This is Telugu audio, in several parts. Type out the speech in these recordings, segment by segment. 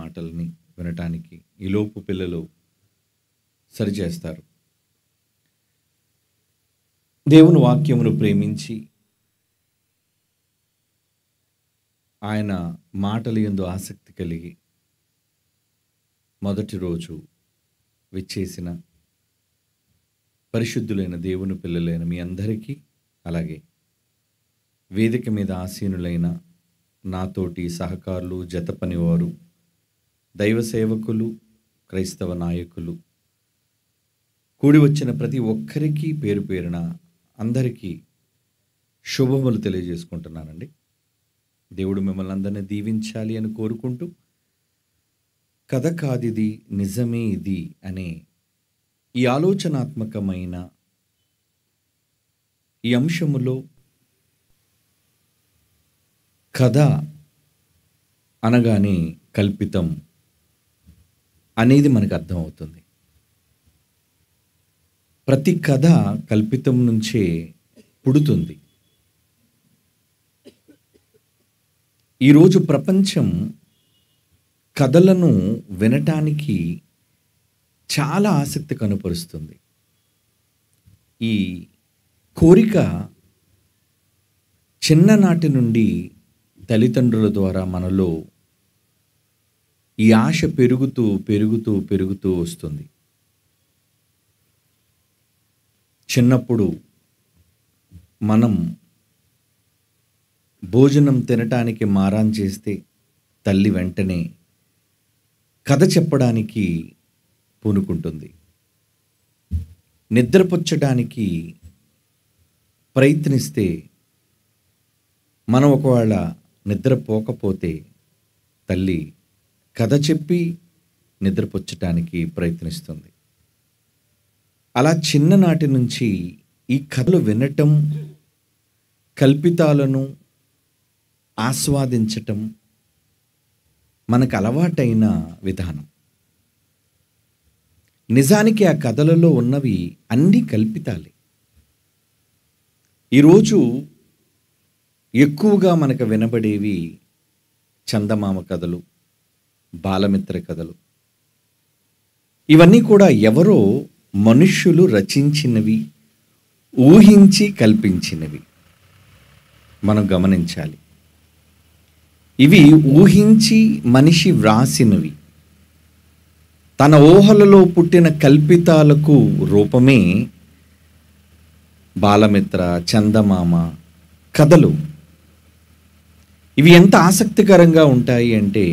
మాటల్ని వినటానికి ఈలోపు పిల్లలు సరిచేస్తారు. దేవుని వాక్యమును ప్రేమించి ఆయన మాటల యందు ఆసక్తి కలిగి మొదటి రోజు విచ్చేసిన పరిశుద్ధులైన దేవుని పిల్లలైన మీ అందరికీ, అలాగే వేదిక మీద ఆసీనులైన నాతోటి సహకారులు, జత పనివారు, దైవ సేవకులు, క్రైస్తవ నాయకులు, కూడి వచ్చిన ప్రతి ఒక్కరికి పేరు పేరున అందరికీ శుభములు తెలియజేసుకుంటున్నానండి. దేవుడు మిమ్మల్ని అందరినీ దీవించాలి అని కోరుకుంటూ, కథ కాదిది నిజమే ఇది అనే ఈ ఆలోచనాత్మకమైన ఈ అంశములో కథ అనగానే కల్పితం అనేది మనకు అర్థమవుతుంది. ప్రతి కథ కల్పితం నుంచే పుడుతుంది. ఈరోజు ప్రపంచం కథలను వినటానికి చాలా ఆసక్తి కనపరుస్తుంది. ఈ కోరిక చిన్ననాటి నుండి తల్లిదండ్రుల ద్వారా మనలో ఈ ఆశ పెరుగుతూ పెరుగుతూ పెరుగుతూ వస్తుంది. చిన్నప్పుడు మనం భోజనం తినటానికి మారాం చేస్తే తల్లి వెంటనే కథ చెప్పడానికి పూనుకుంటుంది. నిద్రపుచ్చడానికి ప్రయత్నిస్తే మనం ఒకవేళ నిద్రపోకపోతే తల్లి కథ చెప్పి నిద్రపుచ్చటానికి ప్రయత్నిస్తుంది. అలా చిన్ననాటి నుంచి ఈ కథలు వినటం, కల్పితాలను ఆస్వాదించటం మనకు అలవాటైన విధానం. నిజానికి ఆ కథలలో ఉన్నవి అన్నీ కల్పితాలే. ఈరోజు ఎక్కువగా మనకు వినబడేవి చందమామ కథలు, బాలమిత్ర కథలు. ఇవన్నీ కూడా ఎవరో మనుష్యులు రచించినవి, ఊహించి కల్పించినవి. మనం గమనించాలి, ఇవి ఊహించి మనిషి వ్రాసినవి. తన ఊహలలో పుట్టిన కల్పితాలకు రూపమే బాలమిత్ర, చందమామ కథలు. ఇవి ఎంత ఆసక్తికరంగా ఉంటాయి అంటే,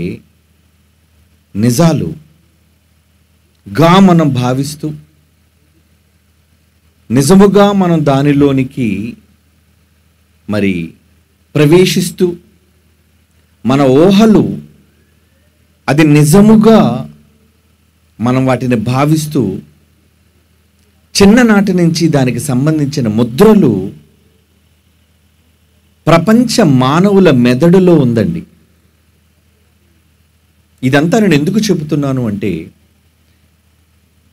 నిజాలుగా మనం భావిస్తూ నిజముగా మనం దానిలోనికి మరి ప్రవేశిస్తూ మన ఊహలు అది నిజముగా మనం వాటిని భావిస్తూ చిన్ననాటి నుంచి దానికి సంబంధించిన ముద్రలు ప్రపంచ మానవుల మెదడులో ఉందండి. ఇదంతా నేను ఎందుకు చెబుతున్నాను అంటే,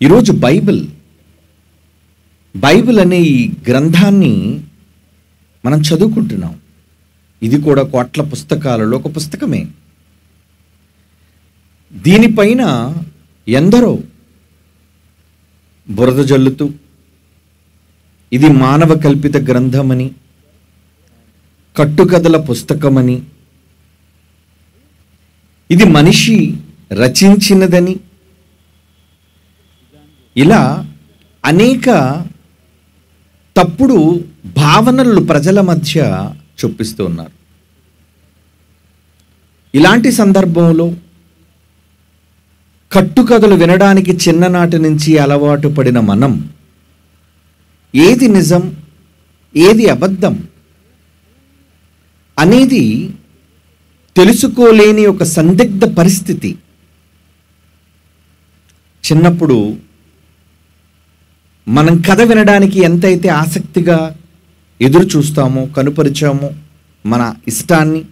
ఈరోజు బైబిల్ అనే ఈ గ్రంథాన్ని మనం చదువుకుంటున్నాం. ఇది కూడా కోట్ల పుస్తకాలలో ఒక పుస్తకమే. దీనిపైన ఎందరో బురద జల్లుతూ ఇది మానవ కల్పిత గ్రంథమని, కట్టుకథల పుస్తకమని, ఇది మనిషి రచించినదని, ఇలా అనేక తప్పుడు భావనలు ప్రజల మధ్య చొప్పిస్తూ ఉన్నారు. ఇలాంటి సందర్భంలో కట్టుకథలు వినడానికి చిన్ననాటి నుంచి అలవాటు పడిన మనం ఏది నిజం, ఏది అబద్ధం అనేది తెలుసుకోలేని ఒక సందిగ్ధ పరిస్థితి. చిన్నప్పుడు మనం కథ వినడానికి ఎంతైతే ఆసక్తిగా ఎదురు చూస్తామో, కనుపరిచామో మన ఇష్టాన్ని,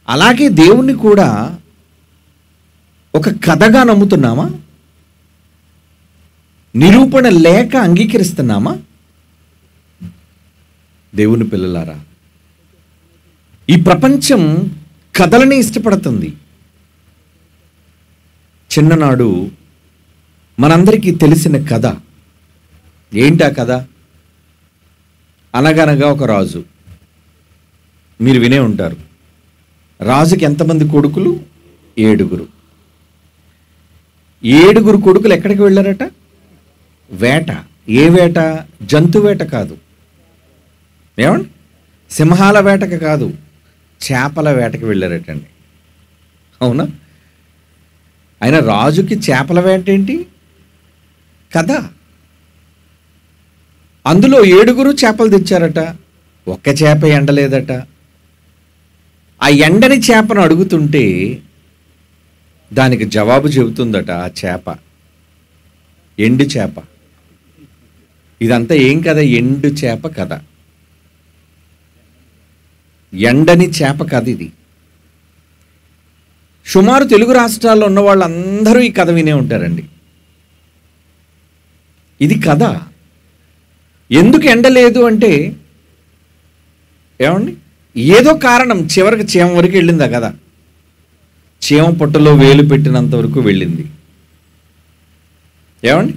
అలాగే దేవుణ్ణి కూడా ఒక కథగా నమ్ముతున్నామా? నిరూపణ లేక అంగీకరిస్తున్నామా? దేవుని పిల్లలారా, ఈ ప్రపంచం కథలనే ఇష్టపడుతుంది. చిన్ననాడు మనందరికీ తెలిసిన కథ. ఏంటా కథ? అనగనగా ఒక రాజు. మీరు వినే ఉంటారు. రాజుకి ఎంతమంది కొడుకులు? 7. 7 కొడుకులు ఎక్కడికి వెళ్ళారట? వేట. ఏ వేట? జంతు వేట కాదు. ఏమండి? సింహాల వేటకి కాదు, చేపల వేటకి వెళ్ళారటండి. అవునా? అయినా రాజుకి చేపల వేట ఏంటి? కదా. అందులో 7 చేపలు తెచ్చారట. ఒక్క చేప ఎండలేదట. ఆ ఎండని చేపను అడుగుతుంటే దానికి జవాబు చెబుతుందట ఆ చేప. ఎండు చేప. ఇదంతా ఏం కథ? ఎండు చేప కథ. ఎండని చేప కథ ఇది. సుమారు తెలుగు రాష్ట్రాల్లో ఉన్న వాళ్ళందరూ ఈ కథ వినే ఉంటారండి. ఇది కథ. ఎందుకు ఎండలేదు అంటే ఏమండి, ఏదో కారణం. చివరికి చీమ వరకు వెళ్ళిందా కదా? చీమ పొట్టలో వేలు పెట్టినంత వరకు వెళ్ళింది. ఏమండి,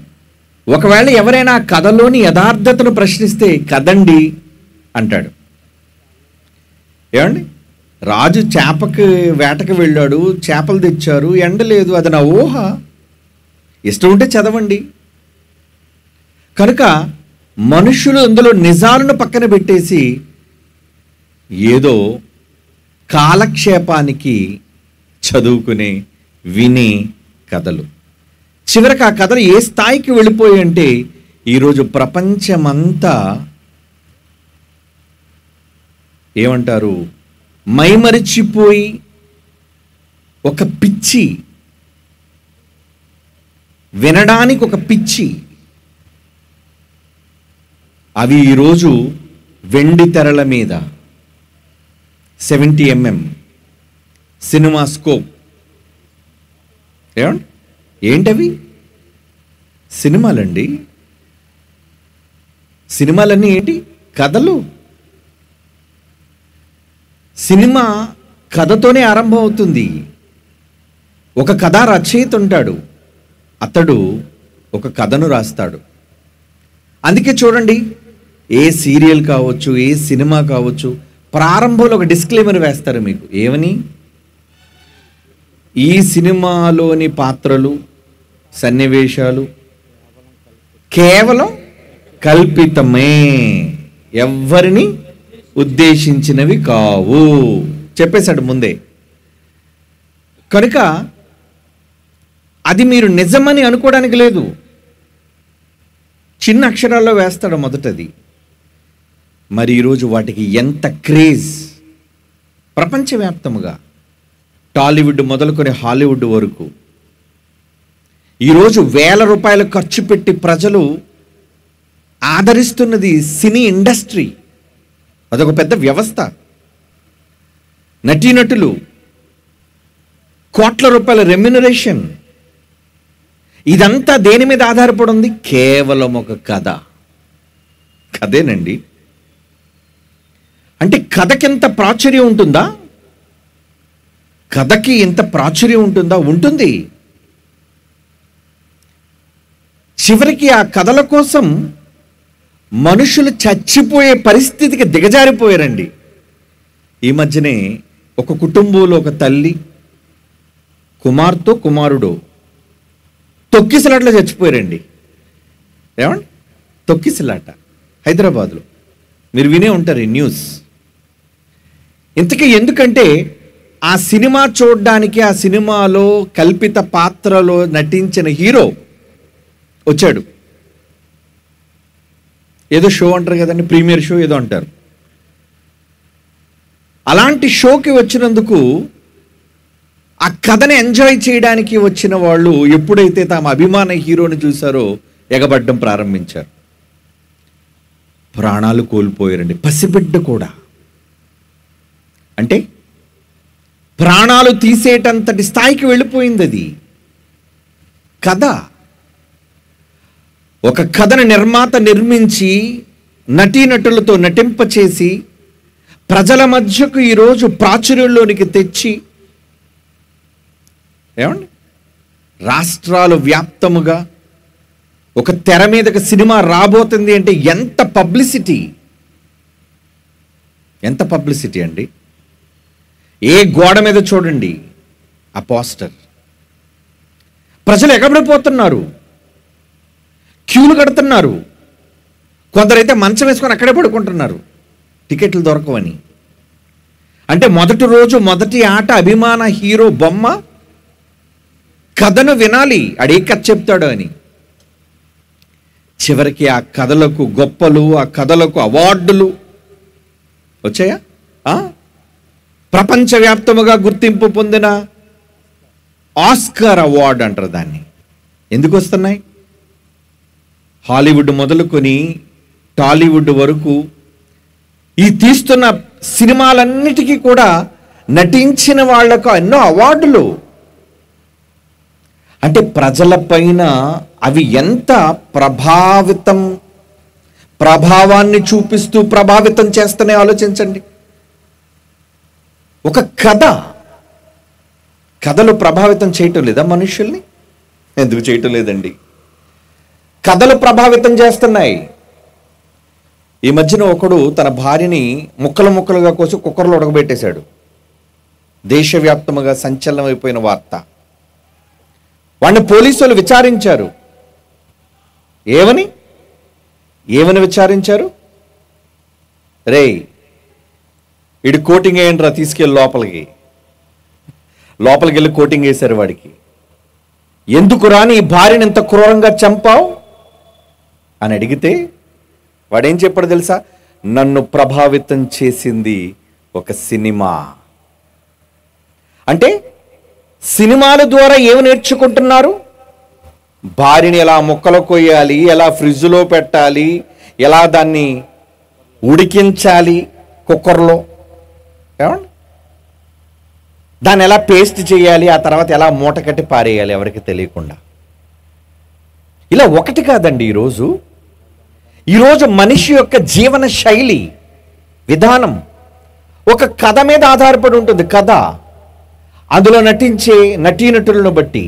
ఒకవేళ ఎవరైనా కథలోని యథార్థతను ప్రశ్నిస్తే కదండి అంటాడు. ఏమండి, రాజు చేపకి వేటకు వెళ్ళాడు, చేపలు తెచ్చారు, ఎండలేదు, అది నా ఊహ. ఇష్టం ఉంటే చదవండి. కనుక మనుషులు అందులో నిజాలను పక్కన పెట్టేసి ఏదో కాలక్షేపానికి చదువుకునే వినే కథలు. చివరికి ఆ కథలు ఏ స్థాయికి వెళ్ళిపోయి అంటే ఈరోజు ప్రపంచమంతా ఏమంటారు, మైమరిచిపోయి ఒక పిచ్చి, వినడానికి ఒక పిచ్చి. అవి ఈరోజు వెండి తెరల మీద 70mm సినిమా స్కోప్. ఏమండి, ఏంటవి? సినిమాలండి. సినిమాలన్నీ ఏంటి? కథలు. సినిమా కథతోనే ఆరంభం అవుతుంది. ఒక కథా రచయిత ఉంటాడు, అతడు ఒక కథను రాస్తాడు. అందుకే చూడండి, ఏ సీరియల్ కావచ్చు, ఏ సినిమా కావచ్చు, ప్రారంభంలో ఒక డిస్క్లైమర్ వేస్తారు మీకు. ఏమని? ఈ సినిమాలోని పాత్రలు, సన్నివేశాలు కేవలం కల్పితమే, ఎవ్వరిని ఉద్దేశించినవి కావు చెప్పేశాడు ముందే. కనుక అది మీరు నిజమని అనుకోవడానికి లేదు. చిన్న అక్షరాల్లో వేస్తాడు మొదటది. మరి ఈరోజు వాటికి ఎంత క్రేజ్! ప్రపంచవ్యాప్తముగా టాలీవుడ్ మొదలుకొని హాలీవుడ్ వరకు ఈరోజు వేల రూపాయలు ఖర్చు పెట్టి ప్రజలు ఆదరిస్తున్నది సినీ ఇండస్ట్రీ. అదొక పెద్ద వ్యవస్థ. నటీనటులు, కోట్ల రూపాయల రెమ్యునరేషన్. ఇదంతా దేని మీద ఆధారపడి ఉంది? కేవలం ఒక కథ. కథేనండి. అంటే కథకింత ప్రాచుర్యం ఉంటుందా? కథకి ఇంత ప్రాచుర్యం ఉంటుందా? ఉంటుంది. చివరికి ఆ కథల కోసం మనుషులు చచ్చిపోయే పరిస్థితికి దిగజారిపోయారండి. ఈ మధ్యనే ఒక కుటుంబంలో ఒక తల్లి, కుమార్తె, కుమారుడు తొక్కిసలాట్లో చచ్చిపోయారండి. ఏమండి? తొక్కిసలాట హైదరాబాద్లో. మీరు వినే ఉంటారు ఈ న్యూస్. ఇంతకీ ఎందుకంటే ఆ సినిమా చూడడానికి, ఆ సినిమాలో కల్పిత పాత్రలో నటించిన హీరో వచ్చాడు. ఏదో షో అంటారు కదండి, ప్రీమియర్ షో ఏదో అంటారు. అలాంటి షోకి వచ్చినందుకు ఆ కథని ఎంజాయ్ చేయడానికి వచ్చిన వాళ్ళు ఎప్పుడైతే తమ అభిమాన హీరోని చూశారో ఎగబడ్డం ప్రారంభించారు. ప్రాణాలు కోల్పోయారండి. పసిబిడ్డ కూడా. అంటే ప్రాణాలు తీసేటంతటి స్థాయికి వెళ్ళిపోయింది అది కథ. ఒక కథను నిర్మాత నిర్మించి నటీనటులతో నటింపచేసి ప్రజల మధ్యకు ఈరోజు ప్రాచుర్యంలోనికి తెచ్చి, ఏమండి, రాష్ట్రాలు వ్యాప్తముగా ఒక తెర మీదకి సినిమా రాబోతుంది అంటే ఎంత పబ్లిసిటీ, ఎంత పబ్లిసిటీ అండి. ఏ గోడ మీద చూడండి ఆ పోస్టర్. ప్రజలు ఎగబడిపోతున్నారు, క్యూలు కడుతున్నారు. కొందరైతే మంచం వేసుకొని అక్కడే పడుకుంటున్నారు టికెట్లు దొరకవని. అంటే మొదటి రోజు మొదటి ఆట అభిమాన హీరో బొమ్మ, కథను వినాలి అడే కథ చెప్తాడు అని. చివరికి ఆ కథలకు గొప్పలు, ఆ కథలకు అవార్డులు వచ్చాయా? ప్రపంచవ్యాప్తముగా గుర్తింపు పొందిన ఆస్కార్ అవార్డు అంటారు దాన్ని. ఎందుకు వస్తున్నాయి? హాలీవుడ్ మొదలుకొని టాలీవుడ్ వరకు ఈ తీస్తున్న సినిమాలన్నిటికీ కూడా నటించిన వాళ్లకు ఎన్నో అవార్డులు. అంటే ప్రజలపైన అవి ఎంత ప్రభావాన్ని చూపిస్తూ ప్రభావితం చేస్తూనే ఆలోచించండి. ఒక కథలు ప్రభావితం చేయటం లేదా మనుషుల్ని? ఎందుకు చేయటం లేదండి? కథలు ప్రభావితం చేస్తున్నాయి. ఈ మధ్యన ఒకడు తన భార్యని ముక్కలుగా కోసి కుక్కర్లో ఉడకబెట్టేశాడు. దేశవ్యాప్తంగా సంచలనమైపోయిన వార్త. వాడిని పోలీసులు విచారించారు. ఏమని విచారించారు? రేయ్, ఇడు కోటింగ్ వేయండిరా, తీసుకెళ్ళి లోపలికి వెళ్ళి కోటింగ్ వేశారు వాడికి. ఎందుకు రాని ఈ భార్యని ఇంత క్రూరంగా చంపావు అని అడిగితే వాడేం చెప్పాడు తెలుసా? నన్ను ప్రభావితం చేసింది ఒక సినిమా. అంటే సినిమాల ద్వారా ఏమి నేర్చుకుంటున్నారు? భార్యని ఎలా ముక్కలు కొయ్యాలి, ఎలా ఫ్రిడ్జ్లో పెట్టాలి, ఎలా దాన్ని ఉడికించాలి కుక్కర్లో, ఏమండి, దాన్ని ఎలా పేస్ట్ చేయాలి, ఆ తర్వాత ఎలా మూట కట్టి పారేయాలి ఎవరికి తెలియకుండా. ఇలా ఒకటి కాదండి. ఈరోజు మనిషి యొక్క జీవన శైలి విధానం ఒక కథ మీద ఆధారపడి ఉంటుంది. కథ, అందులో నటించే నటీనటులను బట్టి.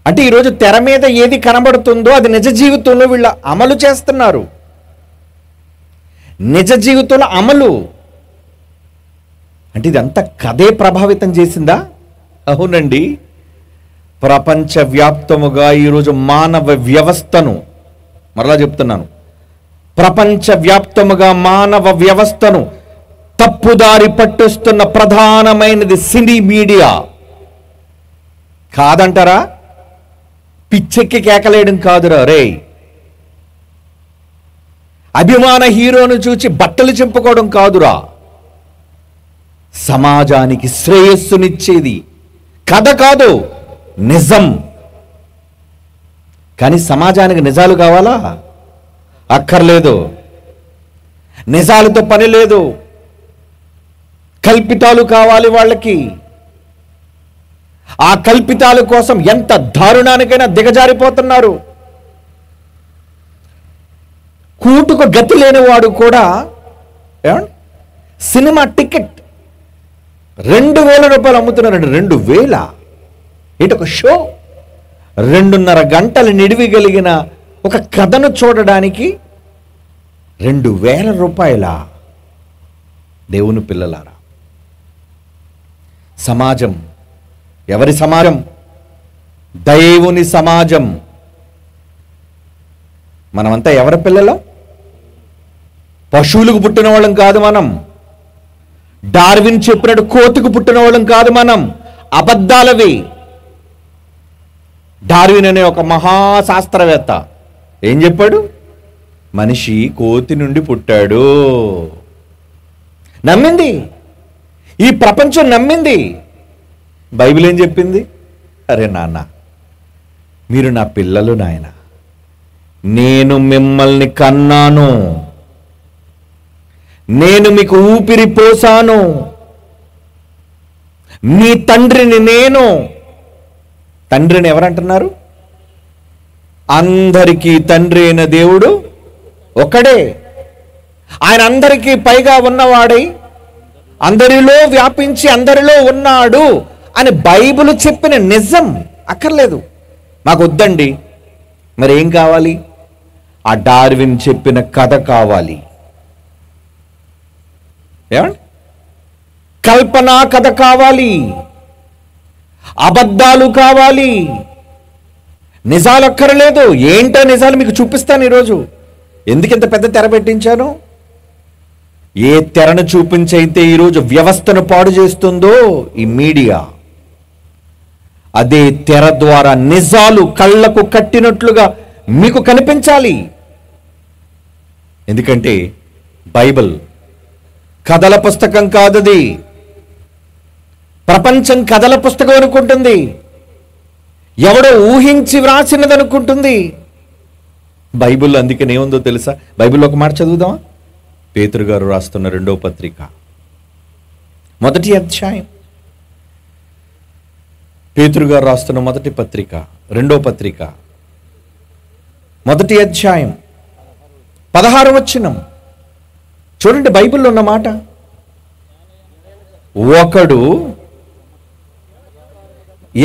అంటే ఈరోజు తెర మీద ఏది కనబడుతుందో అది నిజ జీవితంలో వీళ్ళు అమలు చేస్తున్నారు. నిజ జీవితంలో అమలు అంటే ఇదంతా కథే ప్రభావితం చేసిందా? అవునండి. ప్రపంచవ్యాప్తముగా ఈరోజు మానవ వ్యవస్థను, మరలా చెప్తున్నాను, ప్రపంచవ్యాప్తముగా మానవ వ్యవస్థను తప్పుదారి పట్టిస్తున్న ప్రధానమైనది సినీ మీడియా. కాదంటారా? పిచ్చెక్కి కేకలేయడం కాదురా రే. అభిమాన హీరోను చూచి బట్టలు చింపుకోవడం కాదురా. సమాజానికి శ్రేయస్సునిచ్చేది కథ కాదు, నిజం. కానీ సమాజానికి నిజాలు కావాలా? అక్కర్లేదు. నిజాలతో పని లేదు, కల్పితాలు కావాలి వాళ్ళకి. ఆ కల్పితాల కోసం ఎంత దారుణానికైనా దిగజారిపోతున్నారు. కూటుకు గతి లేనివాడు కూడా సినిమా టికెట్ 2,000 రూపాయలు అమ్ముతున్నారండి. 2,000 ఇటొక షో. 2.5 గంటలు నిడివిగలిగిన ఒక కథను చూడడానికి 2,000 రూపాయల. దేవుని పిల్లలారా, సమాజం ఎవరి సమాజం? దేవుని సమాజం. మనమంతా ఎవరి పిల్లలం? పశువులకు పుట్టిన వాళ్ళం కాదు మనం. డార్విన్ చెప్పినట్టు కోతికి పుట్టిన వాళ్ళం కాదు మనం. అబద్ధాలవి. డార్విన్ అనే ఒక మహాశాస్త్రవేత్త ఏం చెప్పాడు? మనిషి కోతి నుండి పుట్టాడు. నమ్మింది ఈ ప్రపంచం, నమ్మింది. బైబిల్ ఏం చెప్పింది? అరే నాన్న, మీరు నా పిల్లలు నాయన, నేను మిమ్మల్ని కన్నాను, నేను మీకు ఊపిరి పోసాను, మీ తండ్రిని నేను. తండ్రిని ఎవరంటున్నారు? అందరికీ తండ్రి అయిన దేవుడు ఒకడే. ఆయన అందరికీ పైగా ఉన్నవాడై అందరిలో వ్యాపించి అందరిలో ఉన్నాడు అని బైబిల్ చెప్పిన నిజం అక్కర్లేదు, మాకు వద్దండి. మరి ఏం కావాలి? ఆ డార్విన్ చెప్పిన కథ కావాలి. ఏమండి? కల్పనా కథ కావాలి, అబద్ధాలు కావాలి, నిజాలు అక్కర్లేదు. ఏంటో నిజాలు మీకు చూపిస్తాను ఈరోజు. ఎందుకు ఇంత పెద్ద తెర పెట్టించాను? ఏ తెరను చూపించైతే ఈరోజు వ్యవస్థను పాడు చేస్తుందో ఈ మీడియా, అదే తెర ద్వారా నిజాలు కళ్ళకు కట్టినట్లుగా మీకు కనిపించాలి. ఎందుకంటే బైబిల్ కథల పుస్తకం కాదది. ప్రపంచం కథల పుస్తకం అనుకుంటుంది, ఎవడో ఊహించి వ్రాసినది అనుకుంటుంది. బైబిల్ అందుకని ఏముందో తెలుసా? బైబిల్లో ఒక మాట చదువుదామా? పేతురు గారు రాస్తున్న 2వ పత్రిక 1వ అధ్యాయం. పేతురు గారు రాస్తున్న 1వ పత్రిక 2వ పత్రిక 1వ అధ్యాయం 16వ వచనం చూడండి. బైబిల్లో ఉన్న మాట, ఒకడు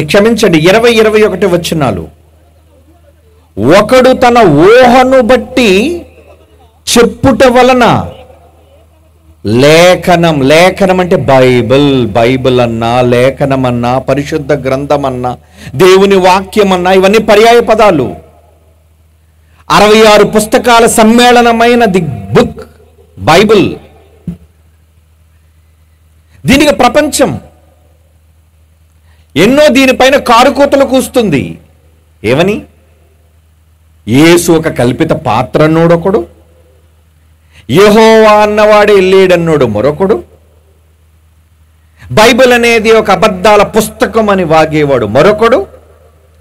క్షమించండి 20-21 వచనాలు. ఒకడు తన ఊహను బట్టి చెప్పుట వలన లేఖనం, లేఖనం అంటే బైబిల్, బైబిల్ అన్నా, లేఖనం అన్నా, పరిశుద్ధ గ్రంథం అన్నా, దేవుని వాక్యం అన్నా, ఇవన్నీ పర్యాయ పదాలు. 66 పుస్తకాల సమ్మేళనమైన ది బుక్ బైబిల్. దీనికి ప్రపంచం ఎన్నో దీనిపైన కారుకూతలు కూస్తుంది. ఏమని? యేసు ఒక కల్పిత పాత్రన్నోడొకడు, యెహోవా అన్నవాడే లేడన్నోడు మరొకడు, బైబిల్ అనేది ఒక అబద్ధాల పుస్తకం అని వాగేవాడు మరొకడు.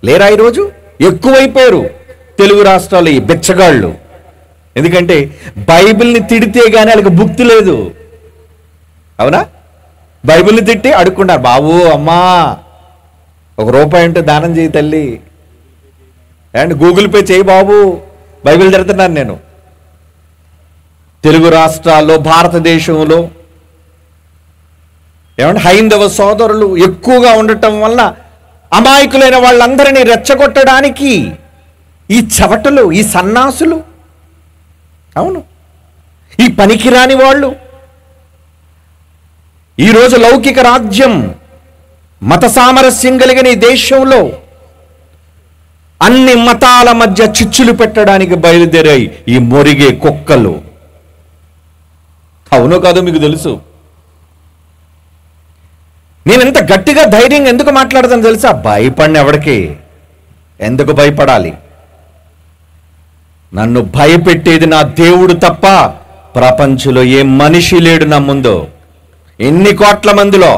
లేరా ఈరోజు? ఎక్కువైపోయారు తెలుగు రాష్ట్రాలు ఈ బిచ్చగాళ్ళు. ఎందుకంటే బైబిల్ని తిడితే గానీ వాళ్ళకి భుక్తి లేదు. అవునా? బైబిల్ని తిట్టి అడుక్కున్నారు, బాబు అమ్మా ₹1 ఉంటే దానం చేయి తల్లి, అండ్ గూగుల్ పే చేయి బాబు, బైబిల్ తిడుతున్నాను నేను. తెలుగు రాష్ట్రాల్లో, భారతదేశంలో ఏమంటే హైందవ సోదరులు ఎక్కువగా ఉండటం వల్ల అమాయకులైన వాళ్ళందరినీ రెచ్చగొట్టడానికి ఈ చవటలు, ఈ సన్నాసులు, అవును ఈ పనికిరాని వాళ్ళు ఈరోజు లౌకిక రాజ్యం, మత సామరస్యం కలిగిన ఈ దేశంలో అన్ని మతాల మధ్య చిచ్చులు పెట్టడానికి బయలుదేరాయి ఈ మొరిగే కుక్కలు. అవునో కాదో మీకు తెలుసు. నేను ఎంత గట్టిగా ధైర్యంగా ఎందుకు మాట్లాడతాను తెలుసా? భయపడిన ఎవడికి ఎందుకు భయపడాలి? నన్ను భయపెట్టేది నా దేవుడు తప్ప ప్రపంచంలో ఏ మనిషి లేడు నా ముందు. ఎన్ని కోట్ల మందిలో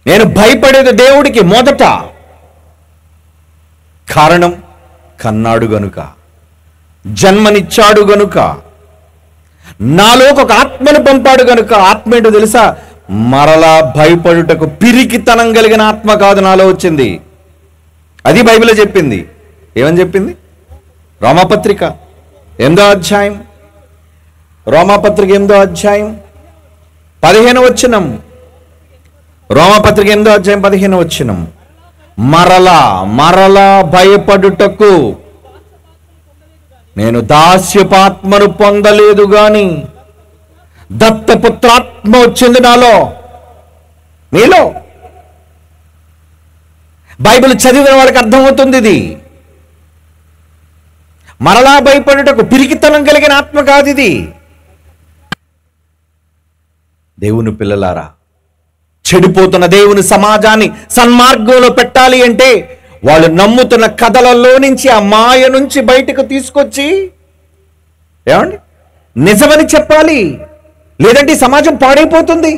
నేను భయపడేది దేవుడికి మొదట. కారణం కన్నాడు గనుక, జన్మనిచ్చాడు గనుక, నాలోకి ఒక ఆత్మను పంపాడు గనుక. ఆత్మ ఏంటో తెలుసా? మరలా భయపడుటకు పిరికితనం కలిగిన ఆత్మ కాదు నాలో వచ్చింది. అది బైబిల్లో చెప్పింది. ఏమని చెప్పింది? రోమాపత్రిక 8వ అధ్యాయం, రోమాపత్రిక 8వ అధ్యాయం 15వ వచనం. రోమాపత్రిక 8వ అధ్యాయం 15వ వచనం. మరలా భయపడుటకు నేను దాస్యపాత్మను పొందలేదు గాని దత్తపుత్రాత్మ వచ్చింది నాలో, మీలో. బైబిల్ చదివిన వాళ్ళకి అర్థమవుతుంది ఇది. మరలా భయపడుటకు పిరికితనం కలిగిన ఆత్మ కాదు ఇది. దేవుని పిల్లలారా, చెడిపోతున్న దేవుని సమాజాన్ని సన్మార్గంలో పెట్టాలి అంటే వాళ్ళు నమ్ముతున్న కథలలో నుంచి, ఆ మాయ నుంచి బయటకు తీసుకొచ్చి ఏమండి నిజమని చెప్పాలి. లేదంటే సమాజం పాడైపోతుంది.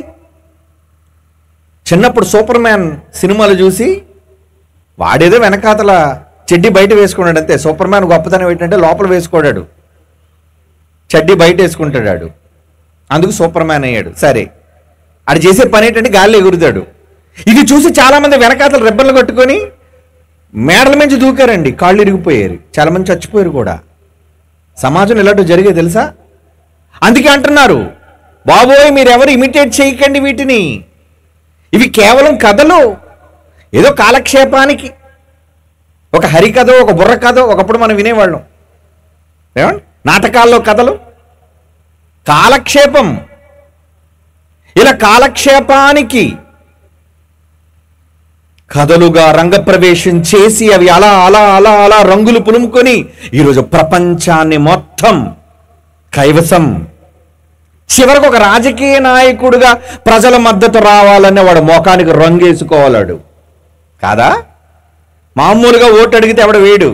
చిన్నప్పుడు సూపర్ మ్యాన్ సినిమాలు చూసి వాడేదో వెనకాతల చెడ్డీ బయట వేసుకున్నాడు అంతే. సూపర్ మ్యాన్ గొప్పతనం ఏంటంటే లోపల వేసుకోడాడు, చెడ్డీ బయట వేసుకుంటాడు, అందుకు సూపర్ మ్యాన్ అయ్యాడు. సరే, అది చేసే పని ఏంటంటే గాల్లో ఎగురుతాడు. ఇది చూసి చాలామంది వెనకాతలు రెబ్బలు కట్టుకొని మేడల నుంచి దూకారండి, కాళ్ళు ఇరిగిపోయారు, చాలామంది చచ్చిపోయారు కూడా. సమాజం ఇలాంటివి జరిగే తెలుసా? అందుకే అంటున్నారు బాబోయ్ మీరెవరు ఇమిటేట్ చేయకండి వీటిని, ఇవి కేవలం కథలు, ఏదో కాలక్షేపానికి. ఒక హరికథ, ఒక బుర్ర కథ ఒకప్పుడు మనం వినేవాళ్ళం. ఏమండి, నాటకాల్లో కథలు కాలక్షేపం. ఇలా కాలక్షేపానికి కథలుగా రంగప్రవేశం చేసి అవి అలా అలా అలా అలా రంగులు పులుముకొని ఈరోజు ప్రపంచాన్ని మొత్తం కైవసం. చివరకు ఒక రాజకీయ నాయకుడిగా ప్రజల మద్దతు రావాలనే వాడు మోకానికి రంగేసుకోవాలాడు కాదా? మామూలుగా ఓటు అడిగితే ఎవడ వేడు.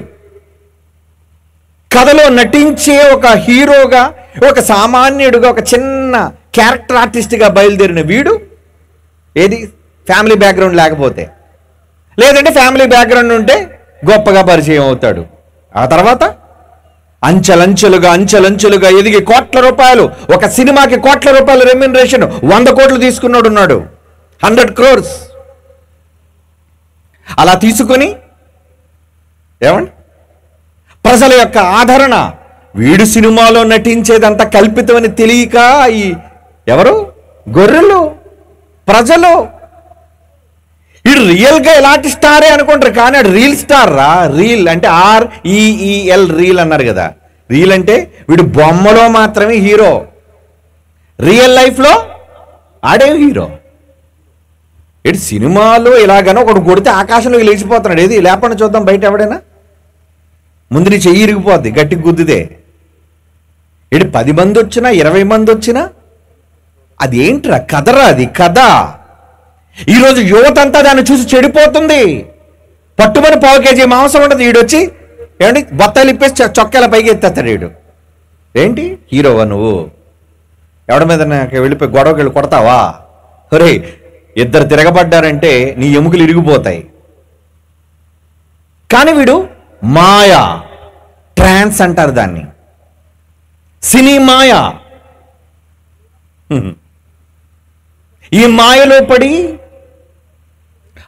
కథలో నటించే ఒక హీరోగా, ఒక సామాన్యుడిగా, ఒక చిన్న క్యారెక్టర్ ఆర్టిస్ట్గా బయలుదేరిన వీడు ఏది ఫ్యామిలీ బ్యాక్గ్రౌండ్ లేకపోతే, లేదంటే ఫ్యామిలీ బ్యాక్గ్రౌండ్ ఉంటే గొప్పగా పరిచయం అవుతాడు. ఆ తర్వాత అంచెలంచెలుగా అంచెలంచెలుగా ఎదిగి కోట్ల రూపాయలు, ఒక సినిమాకి కోట్ల రూపాయల రెమ్యునరేషన్ 100 కోట్లు తీసుకున్నాడు ఉన్నాడు, 100 crores. అలా తీసుకొని ఏమండి ప్రజల యొక్క ఆదరణ, వీడు సినిమాలో నటించేదంతా కల్పితమని తెలియక ఈ ఎవరు గొర్రెలు ప్రజలు, వీడు రియల్గా ఎలాంటి స్టారే అనుకుంటారు, కానీ ఆడు రీల్ స్టార్ రా. రీల్ అంటే REEL, రీల్ అన్నారు కదా. రీల్ అంటే వీడు బొమ్మలో మాత్రమే హీరో, రియల్ లైఫ్లో ఆడే హీరో. ఇటు సినిమాలో ఇలాగనో ఒకడు కొడితే ఆకాశంలోకి లేచిపోతున్నాడు. ఏది లేపండి చూద్దాం బయట ఎవడైనా. ముందు నీ చెయ్యి ఇరిగిపోద్ది గట్టి గుద్దితే. ఇటు 10 మంది వచ్చినా 20 మంది వచ్చినా అది ఏంట్రా కథరా, అది కథ. ఈరోజు యువత అంతా దాన్ని చూసి చెడిపోతుంది. పట్టుమని 1/4 kg మాంసం ఉండదు, వీడొచ్చి ఏమండి బత్తాయిలు ఇప్పేసి చొక్కాల పైకి ఎత్తేస్తాడు. వీడు ఏంటి హీరోవా నువ్వు? ఎవడి మీద వెళ్ళిపోయి గొడవకి వెళ్ళి కొడతావా? ఒరే, ఇద్దరు తిరగబడ్డారంటే నీ ఎముకలు ఇరిగిపోతాయి. కానీ వీడు మాయా, ట్రాన్స్ అంటారు దాన్ని, సినీ మాయా. ఈ మాయలో పడి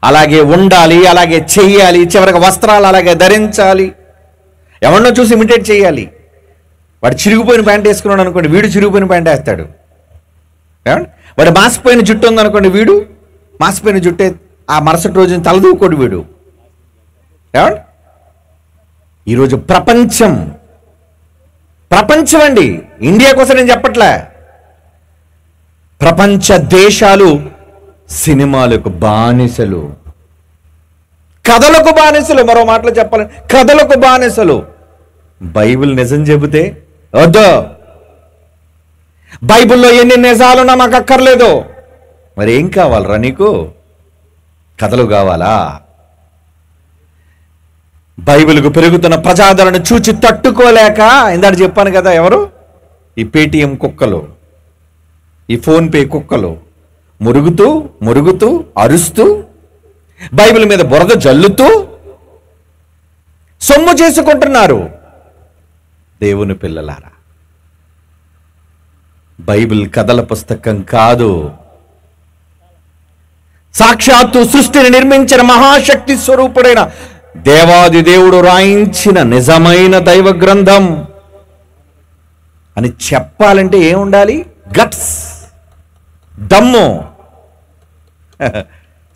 అలాగే ఉండాలి, అలాగే చెయ్యాలి, చివరికి వస్త్రాలు అలాగే ధరించాలి, ఎవరినో చూసి ఇమిటేట్ చేయాలి. వాడు చిరిగిపోయిన ప్యాంట్ వేసుకున్నాడు అనుకోండి, వీడు చిరిగిపోయిన ప్యాంట్ వేస్తాడు. వాడు మాసిపోయిన జుట్టు ఉందనుకోండి, వీడు మాసిపోయిన జుట్టే ఆ మరుసటి రోజుని తలదూకోడు వీడు. ఏమండి ఈరోజు ప్రపంచం అండి, ఇండియా కోసం నేను చెప్పట్లే, ప్రపంచ దేశాలు సినిమాలకు బానిసలు, కథలకు బానిసలు. మరో మాటలో చెప్పాలని కథలకు బానిసలు. బైబిల్ నిజం చెబితే వద్దు, బైబిల్లో ఎన్ని నిజాలున్నా మాకు అక్కర్లేదు. మరి ఏం కావాలరా నీకు? కథలు కావాలా? బైబిల్కు పెరుగుతున్న ప్రజాదరణ చూచి తట్టుకోలేక ఇందాక చెప్పాను కదా, ఎవరు ఈ పేటిఎం కుక్కలు, ఈ ఫోన్పే కుక్కలు మురుగుతూ మురుగుతూ అరుస్తూ బైబిల్ మీద బురద జల్లుతూ సొమ్ము చేసుకుంటున్నారు. దేవుని పిల్లలారా, బైబిల్ కథల పుస్తకం కాదు, సాక్షాత్తు సృష్టిని నిర్మించిన మహాశక్తి స్వరూపుడైన దేవాది దేవుడు రాయించిన నిజమైన దైవ గ్రంథం అని చెప్పాలంటే ఏముండాలి? గట్స్, దమ్ము.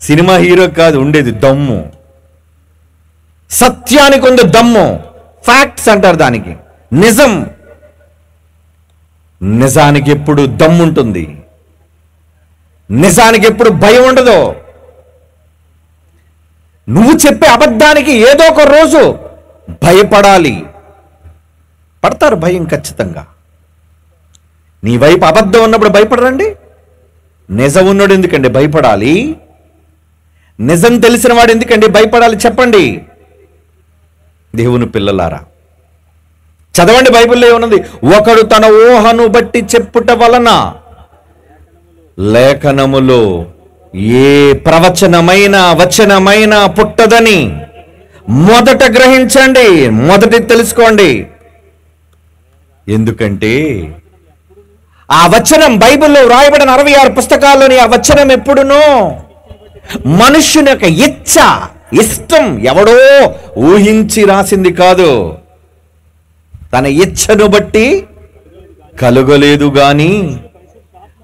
సినిమా హీరో కాదు ఉండేది దమ్ము. సత్యానికి ఉంది దమ్ము, ఫ్యాక్ట్స్ అంటారు దానికి, నిజం. నిజానికి ఎప్పుడు దమ్ముంటుంది, నిజానికి ఎప్పుడు భయం ఉండదు. నువ్వు చెప్పే అబద్ధానికి ఏదో ఒక రోజు భయపడాలి. పడతారు భయం ఖచ్చితంగా. నీ వైపు అబద్ధం ఉన్నప్పుడు భయపడరండి. నిజం ఉన్నాడు ఎందుకండి భయపడాలి? నిజం తెలిసిన వాడు ఎందుకండి భయపడాలి చెప్పండి? దేవుని పిల్లలారా, చదవండి బైబిల్లో ఏమున్నది? ఒకడు తన ఊహను బట్టి చెప్పుట వలన లేఖనములో ఏ ప్రవచనమైన వచనమైన పుట్టదని మొదట గ్రహించండి, మొదటి తెలుసుకోండి. ఎందుకంటే ఆ వచనం బైబిల్లో వ్రాయబడిన 66 పుస్తకాల్లోని ఆ వచనం ఎప్పుడునో మనుష్యుని యొక్క ఇష్టం ఎవడో ఊహించి రాసింది కాదు, తన ఇచ్చను బట్టి కలుగలేదు గాని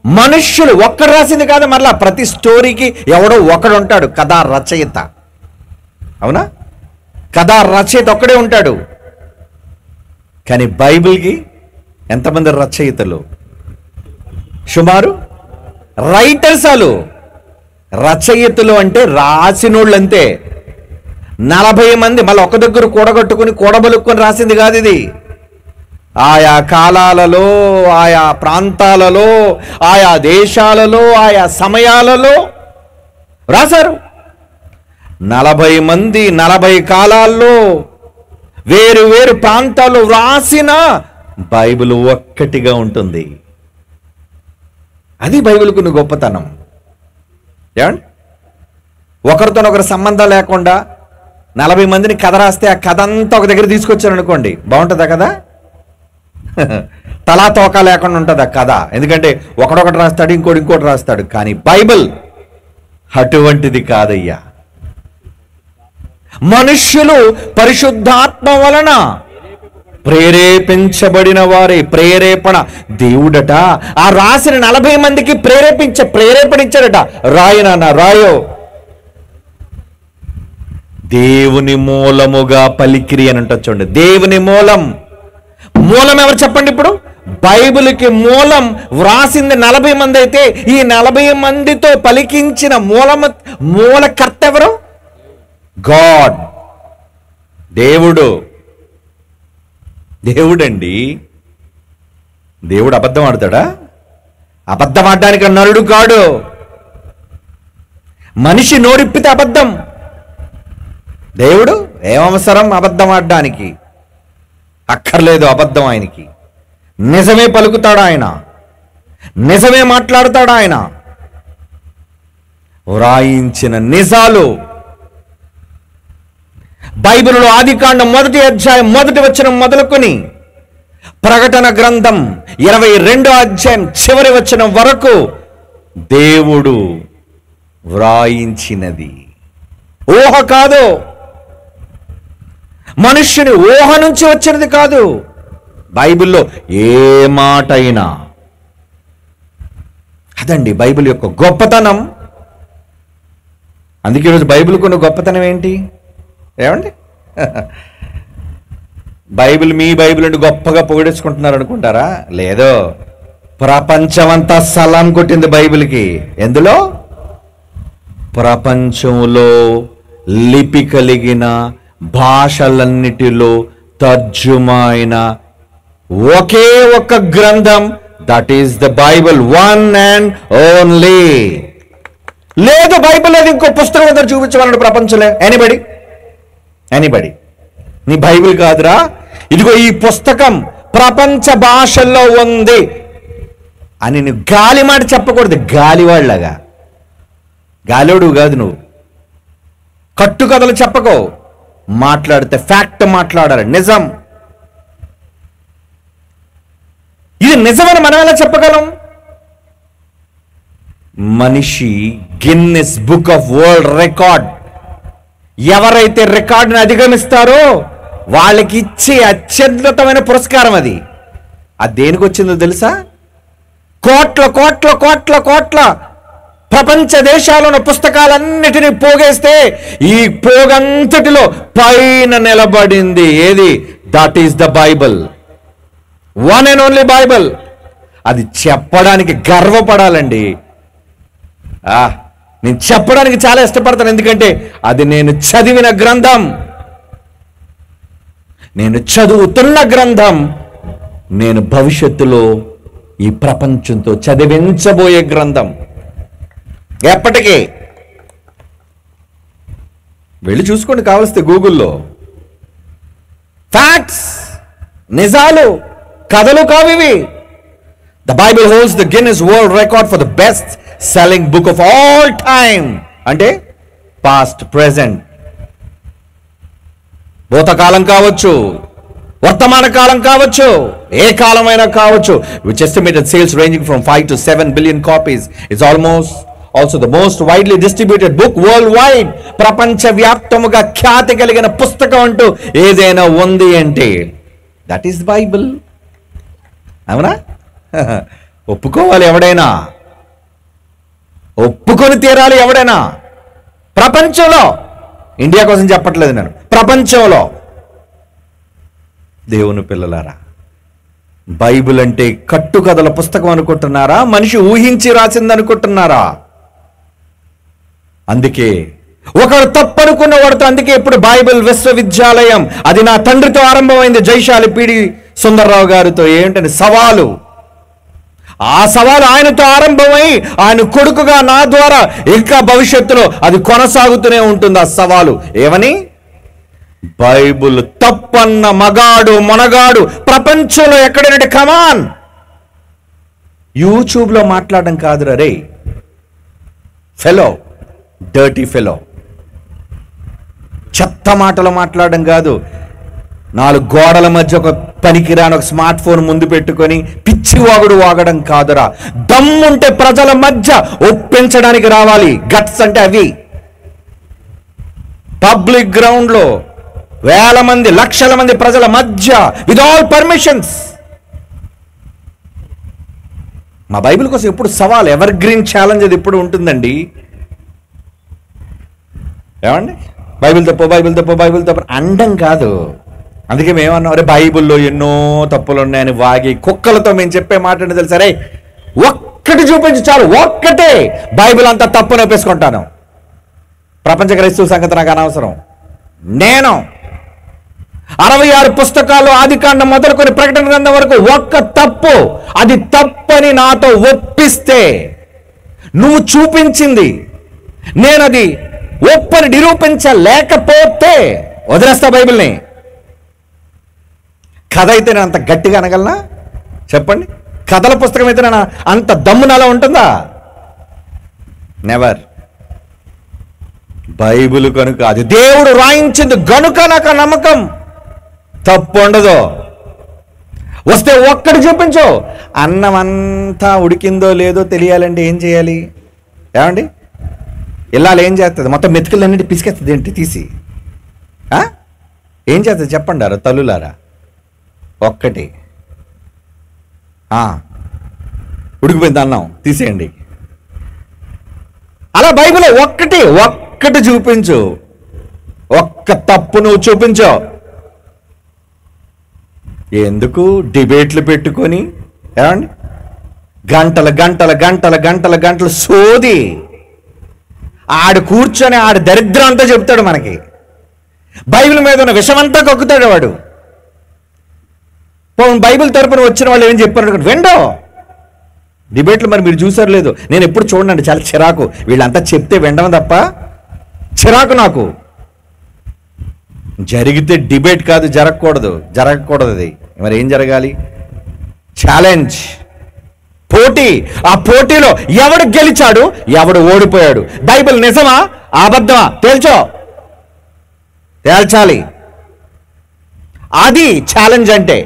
మనుష్యులు, ఒక్కడు రాసింది కాదు, మరలా ప్రతి స్టోరీకి ఎవడో ఒకడు ఉంటాడు కథా రచయిత. అవునా? కథా రచయిత ఒక్కడే ఉంటాడు. కానీ బైబిల్కి ఎంతమంది రచయితలు? సుమారు రైటర్స్. వాళ్ళు రచయితలు అంటే రాసినోళ్ళు అంతే. 40 మంది మళ్ళీ ఒక దగ్గర కూడగట్టుకుని కూడబలుక్కొని రాసింది కాదు ఇది. ఆయా కాలాలలో, ఆయా ప్రాంతాలలో, ఆయా దేశాలలో, ఆయా సమయాలలో రాశారు. 40 మంది 40 కాలాల్లో వేరు వేరు ప్రాంతాల్లో రాసిన బైబిల్ ఒక్కటిగా ఉంటుంది. అది బైబిల్కు గొప్పతనం. ఏమండి? ఒకరితోనొకరు సంబంధం లేకుండా 40 మందిని కథ రాస్తే ఆ కథ అంతా ఒక దగ్గర తీసుకొచ్చారు అనుకోండి, బాగుంటుందా కదా? తలా తోక లేకుండా ఉంటుంది ఆ కథ. ఎందుకంటే ఒకడొకటి రాస్తాడు, ఇంకోటి రాస్తాడు. కానీ బైబిల్ అటువంటిది కాదయ్యా. మనుష్యులు పరిశుద్ధాత్మ వలన ప్రేరేపించబడిన వారే. ప్రేరేపణ దేవుడట ఆ రాసిన 40 మందికి ప్రేరేపణించాడట. రాయనన్న రాయో. దేవుని మూలముగా పలికిరి అని అంట. చూడండి, దేవుని మూలం. మూలం ఎవరు చెప్పండి ఇప్పుడు? బైబిల్కి మూలం వ్రాసింది 40 మంది అయితే ఈ 40 మందితో పలికించిన మూలకర్త ఎవరు? గాడ్. దేవుడండి. దేవుడు అబద్ధం ఆడతాడా? అబద్ధం ఆడడానికి నరుడు కాడు. మనిషి నోరిప్పితే అబద్ధం. దేవుడు ఏమవసరం అబద్ధం ఆడడానికి? అక్కర్లేదు అబద్ధం ఆయనకి. నిజమే పలుకుతాడు ఆయన, నిజమే మాట్లాడతాడు ఆయన. వ్రాయించిన నిజాలు బైబిల్లో ఆదికాండం 1వ అధ్యాయం 1వ వచనం మొదలుకొని ప్రకటన గ్రంథం 22వ అధ్యాయం చివరి వచనం వరకు దేవుడు వ్రాయించినది. ఊహ కాదు, మనుష్యుని ఊహ నుంచి వచ్చినది కాదు. బైబిల్లో ఏ మాట అయినా. అదండి బైబిల్ యొక్క గొప్పతనం. అందుకే ఈరోజు బైబిల్కు ఉన్న గొప్పతనం ఏంటి? ఏమండి? మీ బైబిల్ అంటే గొప్పగా పొగిడేసుకుంటున్నారు అనుకుంటారా? లేదో. ప్రపంచమంతా సలాం కొట్టింది బైబిల్కి. ఎందులో? ప్రపంచంలో లిపి కలిగిన భాషలన్నిటిలో తర్జుమా అయిన ఒకే ఒక్క గ్రంథం, that is the Bible, one and only. లేదు బైబిల్ లేదు ఇంకో పుస్తకం అందరు చూపించమన్నాడు ప్రపంచంలో. ఎనీబడి నీ బైబిల్ కాదురా, ఇదిగో ఈ పుస్తకం ప్రపంచ భాషల్లో ఉంది అని నువ్వు గాలి మాట చెప్పకూడదు. గాలివాళ్ళగా. గాలివాడు కాదు నువ్వు. కట్టుకథలు చెప్పకో. మాట్లాడితే ఫ్యాక్ట్ మాట్లాడాలి, నిజం. ఇది నిజమని మనం ఎలా చెప్పగలం? మనిషి Guinness book of world record, ఎవరైతే రికార్డుని అధిగమిస్తారో వాళ్ళకి ఇచ్చే అత్యున్నతమైన పురస్కారం అది. అది దేనికి వచ్చిందో తెలుసా? కోట్ల కోట్ల కోట్ల కోట్ల ప్రపంచ దేశాలను పుస్తకాలన్నిటినీ పోగేస్తే ఈ పోగంతటిలో పైన నిలబడింది ఏది? That is the Bible, one and only Bible. అది చెప్పడానికి గర్వపడాలండి. నేను చెప్పడానికి చాలా ఇష్టపడతాను. ఎందుకంటే అది నేను చదివిన గ్రంథం, నేను చదువుతున్న గ్రంథం, నేను భవిష్యత్తులో ఈ ప్రపంచంతో చదివించబోయే గ్రంథం. ఎప్పటికీ వెళ్ళి చూసుకోండి కావలిస్తే గూగుల్లో. ఫ్యాక్ట్స్, నిజాలు, కథలు కావివి. The Bible holds the Guinness world record for the best selling book of all time. అంటే పాస్ట్, ప్రెజెంట్, భూతకాలం కావచ్చు, వర్తమాన కాలం కావచ్చు, ఏ కాలమైనా కావచ్చు. Which estimated sales ranging from 5 to 7 billion copies is also the most widely distributed book worldwide. ప్రపంచ వ్యాప్తముగా ఖ్యాతి కలిగిన పుస్తకం అంటూ ఏదైనా ఉంది అంటే దట్ ఈస్ బైబిల్. అవునా? ఒప్పుకోవాలి ఎవడైనా, ఒప్పుకొని తీరాలి ఎవడైనా. ప్రపంచంలో, ఇండియా కోసం చెప్పట్లేదు నేను, ప్రపంచంలో. దేవుని పిల్లలారా, బైబిల్ అంటే కట్టుకథల పుస్తకం అనుకుంటున్నారా? మనిషి ఊహించి రాసింది అనుకుంటున్నారా? అందుకే ఒకడు తప్పనుకున్న వాడితో, అందుకే ఇప్పుడు బైబిల్ విశ్వవిద్యాలయం, అది నా తండ్రితో ఆరంభమైంది, జైశాలి పిడి సుందర్రావు గారితో. ఏంటని సవాలు, ఆ సవాలు ఆయనతో ఆరంభమై ఆయన కొడుకుగా నా ద్వారా ఇంకా భవిష్యత్తులో అది కొనసాగుతూనే ఉంటుంది. ఆ సవాలు ఏమని? బైబిల్ తప్పన్న మగాడు మొనగాడు ప్రపంచంలో ఎక్కడైనా కమాన్. యూట్యూబ్లో మాట్లాడడం కాదురా రే ఫెలో, డర్టీ ఫెలో. చెత్త మాటలు మాట్లాడడం కాదు. 4 గోడల మధ్య ఒక పనికిరాని ఒక స్మార్ట్ ఫోన్ ముందు పెట్టుకొని పిచ్చి వాగుడు వాగడం కాదురా. దమ్ముంటే ప్రజల మధ్య ఒప్పించడానికి రావాలి. గట్స్ అంటే అవి. పబ్లిక్ గ్రౌండ్లో వేల మంది, లక్షల మంది ప్రజల మధ్య విత్ ఆల్ పర్మిషన్స్. మా బైబిల్ కోసం ఎప్పుడు సవాల్, ఎవర్ గ్రీన్ ఛాలెంజ్ అది ఎప్పుడు ఉంటుందండి. ఏమండి? బైబిల్ తప్పు, బైబిల్ తప్పు, బైబిల్ తప్పు అండం కాదు. అందుకే మేమన్నాం, అరే బైబిల్లో ఎన్నో తప్పులు ఉన్నాయని వాగి కుక్కలతో మేము చెప్పే మాట ఏంటో తెలుసా? రే ఒక్కటి చూపించి చాలు, ఒక్కటే, బైబిల్ అంతా తప్పు నొప్పేసుకుంటాను. ప్రపంచ క్రైస్తవ సంగతి నాకు అనవసరం. నేను 66 పుస్తకాలు ఆదికాండం మొదలుకొని ప్రకటన గ్రంథం వరకు ఒక్క తప్పు, అది తప్పని నాతో ఒప్పిస్తే, నువ్వు చూపించింది నేను అది ఒప్పని నిరూపించలేకపోతే వదిలేస్తా బైబిల్ని. కథ అయితే నేను అంత గట్టిగా అనగలనా? చెప్పండి. కథల పుస్తకం అయితే నేను అంత దమ్మునలా ఉంటుందా? నెవర్. బైబిల్ కనుక అది దేవుడు రాయించింది గనుక నాకు నమ్మకం. తప్పు ఉండదు. వస్తే ఒక్కటి చూపించు. అన్నం అంతా ఉడికిందో లేదో తెలియాలంటే ఏం చేయాలి? ఏమండి? ఇల్లాలు ఏం చేస్తుంది? మొత్తం మెతుకులన్నింటి పిసికేస్తుంది ఏంటి తీసి? ఏం చేస్తుంది చెప్పండి అరా తల్లులారా? ఒక్కటి ఉడికిపోయింది అన్నం తీసేయండి. అలా బైబిల్ ఒక్కటి చూపించు. ఒక్క తప్పు నువ్వు చూపించు. ఎందుకు డిబేట్లు పెట్టుకొని ఏమండి గంటల గంటల గంటల గంటల గంటలు సోది ఆడు కూర్చొని ఆడు దరిద్రం అంతా చెప్తాడు మనకి. బైబిల్ మీద ఉన్న విషమంతా కక్కుతాడు వాడు. బైబిల్ తరపున వచ్చిన వాళ్ళు ఏం చెప్పారు వెండో డిబేట్లు మరి మీరు చూసారు లేదు, నేను ఎప్పుడు చూడండి, చాలా చిరాకు. వీళ్ళంతా చెప్తే వినడం తప్ప చిరాకు నాకు. జరిగితే డిబేట్ కాదు, జరగకూడదు అది. మరి ఏం జరగాలి? ఛాలెంజ్, పోటీ. ఆ పోటీలో ఎవడు గెలిచాడు, ఎవడు ఓడిపోయాడు, బైబిల్ నిజమా అబద్ధమా తేల్చాలి. అది ఛాలెంజ్ అంటే.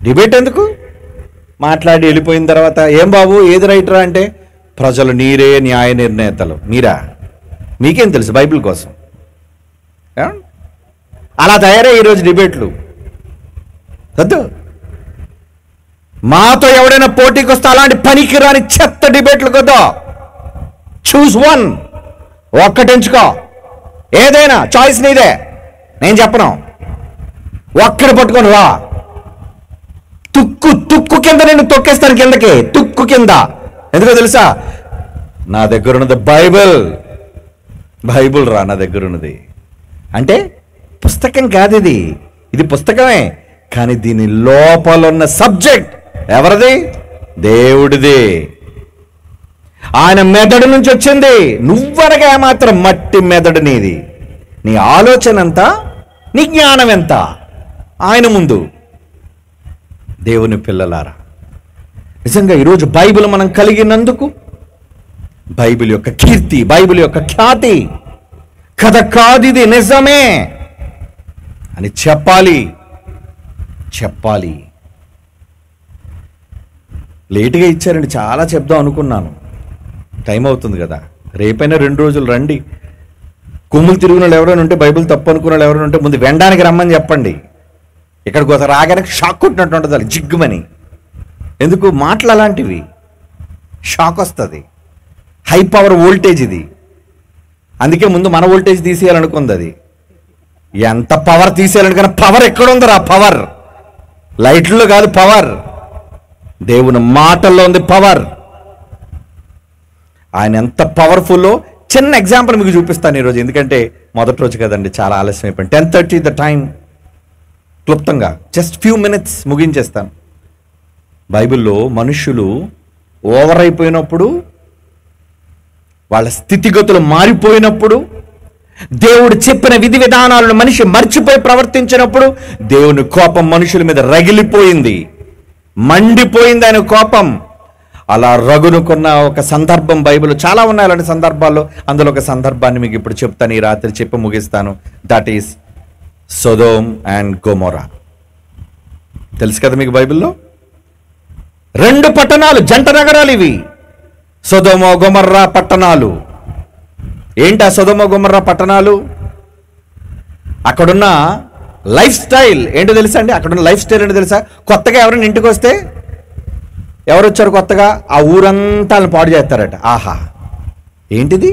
డిబేట్ ఎందుకు? మాట్లాడి వెళ్ళిపోయిన తర్వాత ఏం బాబు ఏది రైటరా అంటే ప్రజలు నీరే న్యాయ నిర్ణేతలు. మీరా? మీకేం తెలుసు బైబిల్ కోసం? అలా తయారై ఈరోజు డిబేట్లు వద్దు. మాతో ఎవడైనా పోటీకి వస్తే అలాంటి పనికిరాని చెత్త డిబేట్లు కొద్దా. చూస్ వన్, ఒక్కటి ఎంచుకో. ఏదైనా చాయిస్ నీదే, నేను చెప్పను. ఒక్కడి పట్టుకొని వా. తుక్కు కింద నేను తొక్కేస్తాను, కిందకి తుక్కు కింద. ఎందుకో తెలుసా? నా దగ్గర ఉన్నది బైబిల్ రా నా దగ్గర ఉన్నది. అంటే పుస్తకం కాదు ఇది పుస్తకమే, కానీ దీని లోపల ఉన్న సబ్జెక్ట్ ఎవరిది? దేవుడిది. ఆయన మెదడు నుంచి వచ్చింది. నువ్వనగా మాత్రం మట్టి మెదడు నీది. నీ ఆలోచన ఎంత, నీ జ్ఞానం ఎంత ఆయన ముందు. దేవుని పిల్లలారా, నిజంగా ఈరోజు బైబిల్ మనం కలిగినందుకు, బైబిల్ యొక్క కీర్తి, బైబిల్ యొక్క ఖ్యాతి, కథ కాదు ఇది నిజమే అని చెప్పాలి. లేటుగా ఇచ్చారండి, చాలా చెప్దాం అనుకున్నాను, టైం అవుతుంది కదా. రేపైనా 2 రోజులు రండి. కొమ్ములు తిరిగిన వాళ్ళు ఎవరైనా ఉంటే, బైబిల్ తప్పు అనుకున్న వాళ్ళు ఎవరైనా ఉంటే ముందు వెండానికి రమ్మని చెప్పండి. ఇక్కడికి రాగానే షాక్ కొట్టినట్టు ఉంటుంది, జిగ్గుమని. ఎందుకు? మాటలు అలాంటివి, షాక్ వస్తుంది, హై పవర్ వోల్టేజ్ ఇది. అందుకే ముందు మన వోల్టేజ్ తీసేయాలనుకుంది అది. ఎంత పవర్ తీసేయాలనుకున్నా పవర్ ఎక్కడుందిరా? పవర్ లైట్లో కాదు, పవర్ దేవుని మాటల్లో ఉంది పవర్. ఆయన ఎంత పవర్ఫుల్లో చిన్న ఎగ్జాంపుల్ మీకు చూపిస్తాను ఈరోజు. ఎందుకంటే మొదటి రోజు కదండి, చాలా ఆలస్యం అయిపోయింది. 10:30 ద టైం. క్లుప్తంగా జస్ట్ ఫ్యూ మినిట్స్ ముగించేస్తాను. బైబిల్లో మనుషులు ఓవర్ అయిపోయినప్పుడు, వాళ్ళ స్థితిగతులు మారిపోయినప్పుడు, దేవుడు చెప్పిన విధి విధానాలను మనిషి మర్చిపోయి ప్రవర్తించినప్పుడు దేవుని కోపం మనుషుల మీద రగిలిపోయింది, మండిపోయింది ఆయన కోపం. అలా రగునుకున్న ఒక సందర్భం బైబిల్ చాలా ఉన్నాయి అలాంటి సందర్భాల్లో. అందులో ఒక సందర్భాన్ని మీకు ఇప్పుడు చెప్తాను, ఈ రాత్రి చెప్పి ముగిస్తాను. దట్ ఈస్ సొదోమ్ అండ్ గొమొర్రా. తెలుసు కదా మీకు బైబిల్లో? 2 పట్టణాలు, జంట నగరాలు ఇవి, సొదొమ గొమొర్రా పట్టణాలు. ఏంటి ఆ సొదొమ గొమొర్రా పట్టణాలు? అక్కడున్న లైఫ్ స్టైల్ ఏంటో తెలుసా అండి? అక్కడున్న లైఫ్ స్టైల్ ఏంటో తెలుసా? కొత్తగా ఎవరైనా ఇంటికి వస్తే, ఎవరు వచ్చారు కొత్తగా, ఆ ఊరంతా పాడు చేస్తారట. ఆహా, ఏంటిది?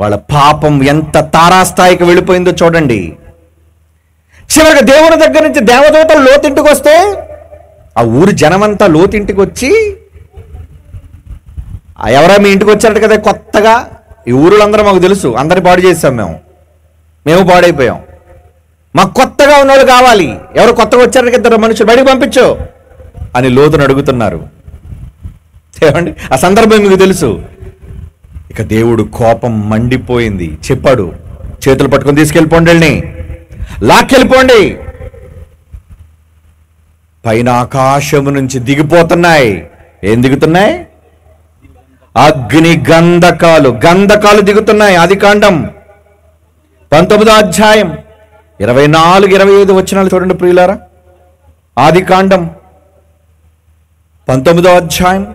వాళ్ళ పాపం ఎంత తారాస్థాయికి వెళ్ళిపోయిందో చూడండి. చివరికి దేవుని దగ్గర నుంచి దేవదూతలు లోతింటికి వస్తే ఆ ఊరి జనమంతా లోతింటికి వచ్చి, ఎవరా మీ ఇంటికి వచ్చారట కదా కొత్తగా, ఈ ఊరులందరూ మాకు తెలుసు, అందరిని పాడు చేసాం, మేము పాడైపోయాం, మాకు కొత్తగా ఉన్నోళ్ళు కావాలి, ఎవరు కొత్తగా వచ్చారట కదా మనుషులు బయటకు పంపించు అని లోతును అడుగుతున్నారు. ఏమండి? ఆ సందర్భం మీకు తెలుసు. ఇక దేవుడు కోపం మండిపోయింది. చెప్పాడు, చేతులు పట్టుకొని తీసుకెళ్ళిపోండి, వెళ్ళి లాక్కెళ్ళిపోండి. పైన ఆకాశము నుంచి దిగిపోతున్నాయి. ఏం దిగుతున్నాయి? అగ్ని గంధకాలు, గంధకాలు దిగుతున్నాయి. ఆదికాండం 19వ అధ్యాయం 24-25 వచనాలు చూడండి ప్రియులారా. ఆదికాండం 19వ అధ్యాయం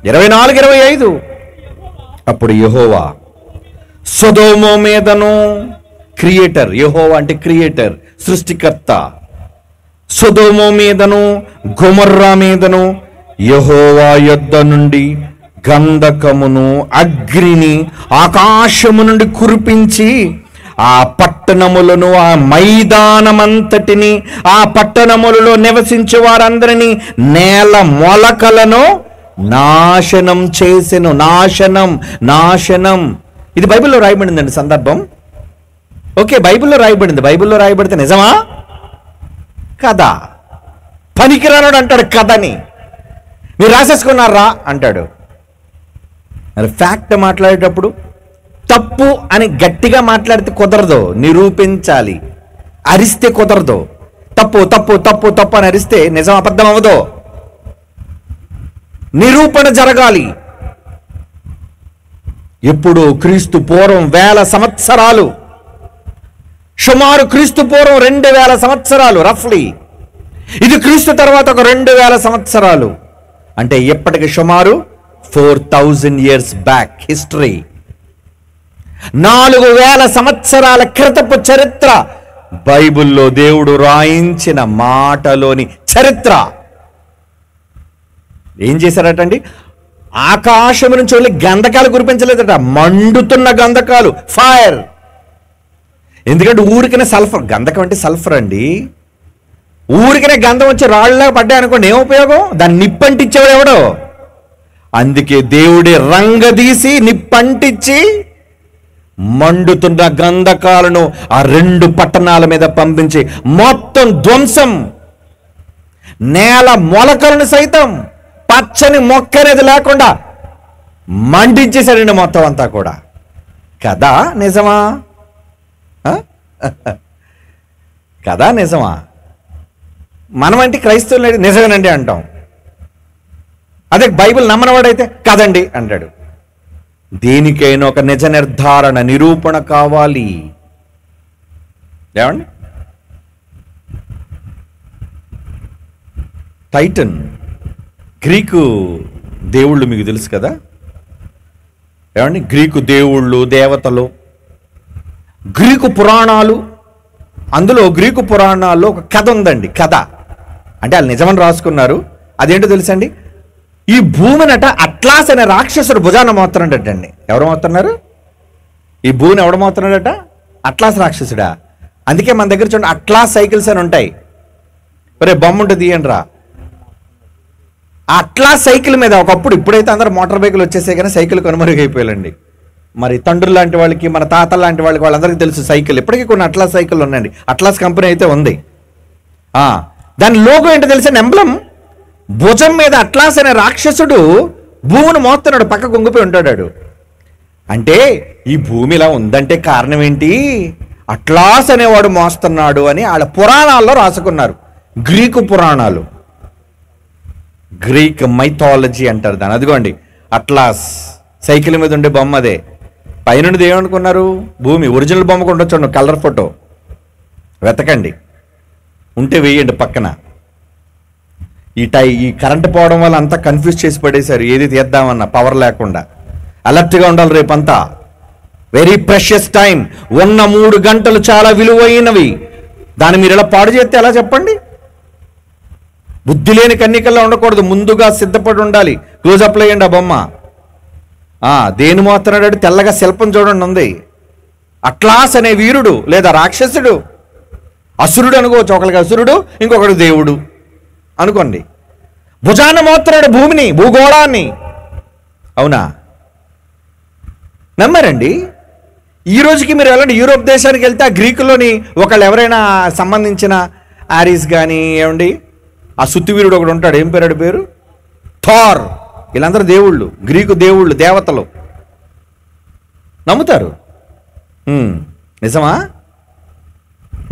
24-25. అప్పుడు యెహోవా సొదొమ మీదను, క్రియేటర్, యెహోవా అంటే క్రియేటర్, సృష్టికర్త, సొదొమ మీదను గొమొర్రా మీదను యెహోవా యొద్ద నుండి గంధకమును అగ్నిని ఆకాశము నుండి కురిపించి ఆ పట్టణములను, ఆ మైదానమంతటిని, ఆ పట్టణములలో నివసించే వారందరినీ, నేల మొలకలను నాశనం చేసెను. నాశనం, నాశనం. ఇది బైబిల్లో రాయబడిందండి సందర్భం. ఓకే, బైబిల్లో రాయబడింది. బైబిల్లో రాయబడితే నిజమా? కదా. పనికిరానోడు అంటాడు కథని. మీరు రాసేసుకున్నారా అంటాడు. మరి ఫ్యాక్ట్ మాట్లాడేటప్పుడు తప్పు అని గట్టిగా మాట్లాడితే కుదరదు, నిరూపించాలి. అరిస్తే కుదరదు. తప్పు తప్పు తప్పు తప్పు అని అరిస్తే నిజం అబద్ధం అవ్వదు, నిరూపణ జరగాలి. ఎప్పుడు క్రీస్తు పూర్వం 1000 సంవత్సరాలు, సుమారు క్రీస్తు పూర్వం 2000 సంవత్సరాలు రఫ్లీ. ఇది క్రీస్తు తర్వాత ఒక 2000 సంవత్సరాలు. అంటే ఇప్పటికి సుమారు 4000 years బ్యాక్ హిస్టరీ. 4000 సంవత్సరాల క్రితపు చరిత్ర బైబిల్లో దేవుడు రాయించిన మాటలోని చరిత్ర. ఏం చేశారటండి? ఆకాశం నుంచి వెళ్ళి గంధకాలు కురిపించలేదట, మండుతున్న గంధకాలు, ఫైర్. ఎందుకంటే ఊరికనే సల్ఫర్, గంధకం అంటే సల్ఫర్ అండి. ఊరికనే గంధం వచ్చి రాళ్ళగా పడ్డాయి అనుకోండి, ఏం ఉపయోగం? దాన్ని నిప్పంటిచ్చేవాడు ఎవడో. అందుకే దేవుడే రంగదీసి నిప్పంటిచ్చి మండుతున్న గంధకాలను ఆ 2 పట్టణాల మీద పంపించి మొత్తం ధ్వంసం. నేల మొలకలను సైతం, పచ్చని మొక్క అనేది లేకుండా మండించేశాడండి మొత్తం అంతా కూడా. కదా నిజమా? కదా నిజమా? మనమంటే క్రైస్తవులు నిజమేనండి అంటాం. అదే బైబిల్ నమ్మనవాడైతే కాదండి అంటాడు. దేనికైనా ఒక నిజ నిర్ధారణ, నిరూపణ కావాలి. ఏమండి? టైటన్, గ్రీకు దేవుళ్ళు మీకు తెలుసు కదా. ఏమండి? గ్రీకు దేవుళ్ళు, దేవతలు, గ్రీకు పురాణాలు. అందులో గ్రీకు పురాణాల్లో ఒక కథ ఉందండి. కథ అంటే వాళ్ళు నిజమని రాసుకున్నారు. అదేంటో తెలుసండి, ఈ భూమినట అట్లాస్ అనే రాక్షసుడు భుజాన మోస్తున్నాడటండి. ఎవరు మోస్తున్నారు? ఈ భూమిని ఎవడు మోస్తున్నాడట? అట్లాస్ రాక్షసుడా. అందుకే మన దగ్గర చూడండి అట్లాస్ సైకిల్స్ అని ఉంటాయి. ఒరే బొమ్మ ఉంటుంది తీయండి రా. ఆ అట్లాస్ సైకిల్ మీద ఒకప్పుడు, ఇప్పుడైతే అందరూ మోటార్ బైకులు వచ్చేసాయి కానీ సైకిల్ కనుమరుగైపోయాలండి. మరి తండ్రులు లాంటి వాళ్ళకి, మన తాతల లాంటి వాళ్ళకి, వాళ్ళందరికీ తెలుసు సైకిల్. ఇప్పటికీ కొన్ని అట్లాస్ సైకిల్ ఉన్నాయండి. అట్లాస్ కంపెనీ అయితే ఉంది. దాని లోగో ఏంటో తెలుసా? ఎంబ్లం భుజం మీద అట్లాస్ అనే రాక్షసుడు భూమిని మోస్తున్నాడు, పక్క కొంగిపోయి ఉంటాడు. అంటే ఈ భూమి ఇలా ఉందంటే కారణం ఏంటి? అట్లాస్ అనేవాడు మోస్తున్నాడు అని వాళ్ళ పురాణాల్లో రాసుకున్నారు. గ్రీకు పురాణాలు, గ్రీక్ మైథాలజీ అంటారు దాన్ని. అదిగోండి అట్లాస్ సైకిల్ మీద ఉండే బొమ్మ అదే. పైనుండి ఏమనుకున్నారు? భూమి. ఒరిజినల్ బొమ్మకు ఉండొచ్చు, కలర్ ఫోటో వెతకండి, ఉంటే వేయండి పక్కన. ఈ కరెంట్ పోవడం వల్ల అంతా కన్ఫ్యూజ్ చేసి పడేశారు. ఏది తీద్దామన్నా పవర్ లేకుండా. అలర్ట్గా ఉండాలి రేపంతా. Very precious time. ఉన్న 3 గంటలు చాలా విలువైనవి. దాన్ని మీరు ఇలా పాడు చేస్తే ఎలా చెప్పండి? బుద్ధి లేని కన్నికల్లో ఉండకూడదు, ముందుగా సిద్ధపడి ఉండాలి. క్లోజప్లో వేయండి ఆ బొమ్మ. దేని మోస్తున్నాడు? తెల్లగా శిల్పం చూడండి ఉంది. అట్లాస్ అనే వీరుడు లేదా రాక్షసుడు, అసురుడు అనుకోవచ్చు. ఒకరికి అసురుడు, ఇంకొకడు దేవుడు అనుకోండి. భుజాన మోస్తున్నాడు భూమిని, భూగోళాన్ని. అవునా? నమ్మారండి? ఈ రోజుకి మీరు వెళ్ళండి యూరోప్ దేశానికి వెళ్తే ఆ గ్రీకులోని ఒకళ్ళు ఎవరైనా సంబంధించిన ఆరిస్ కానీ ఏమండి, ఆ సుత్తివీరుడు ఒకడు ఉంటాడు. ఏం పేరు? పేరు థార్. వీళ్ళందరూ దేవుళ్ళు, గ్రీకు దేవుళ్ళు, దేవతలు. నమ్ముతారు. నిజమా?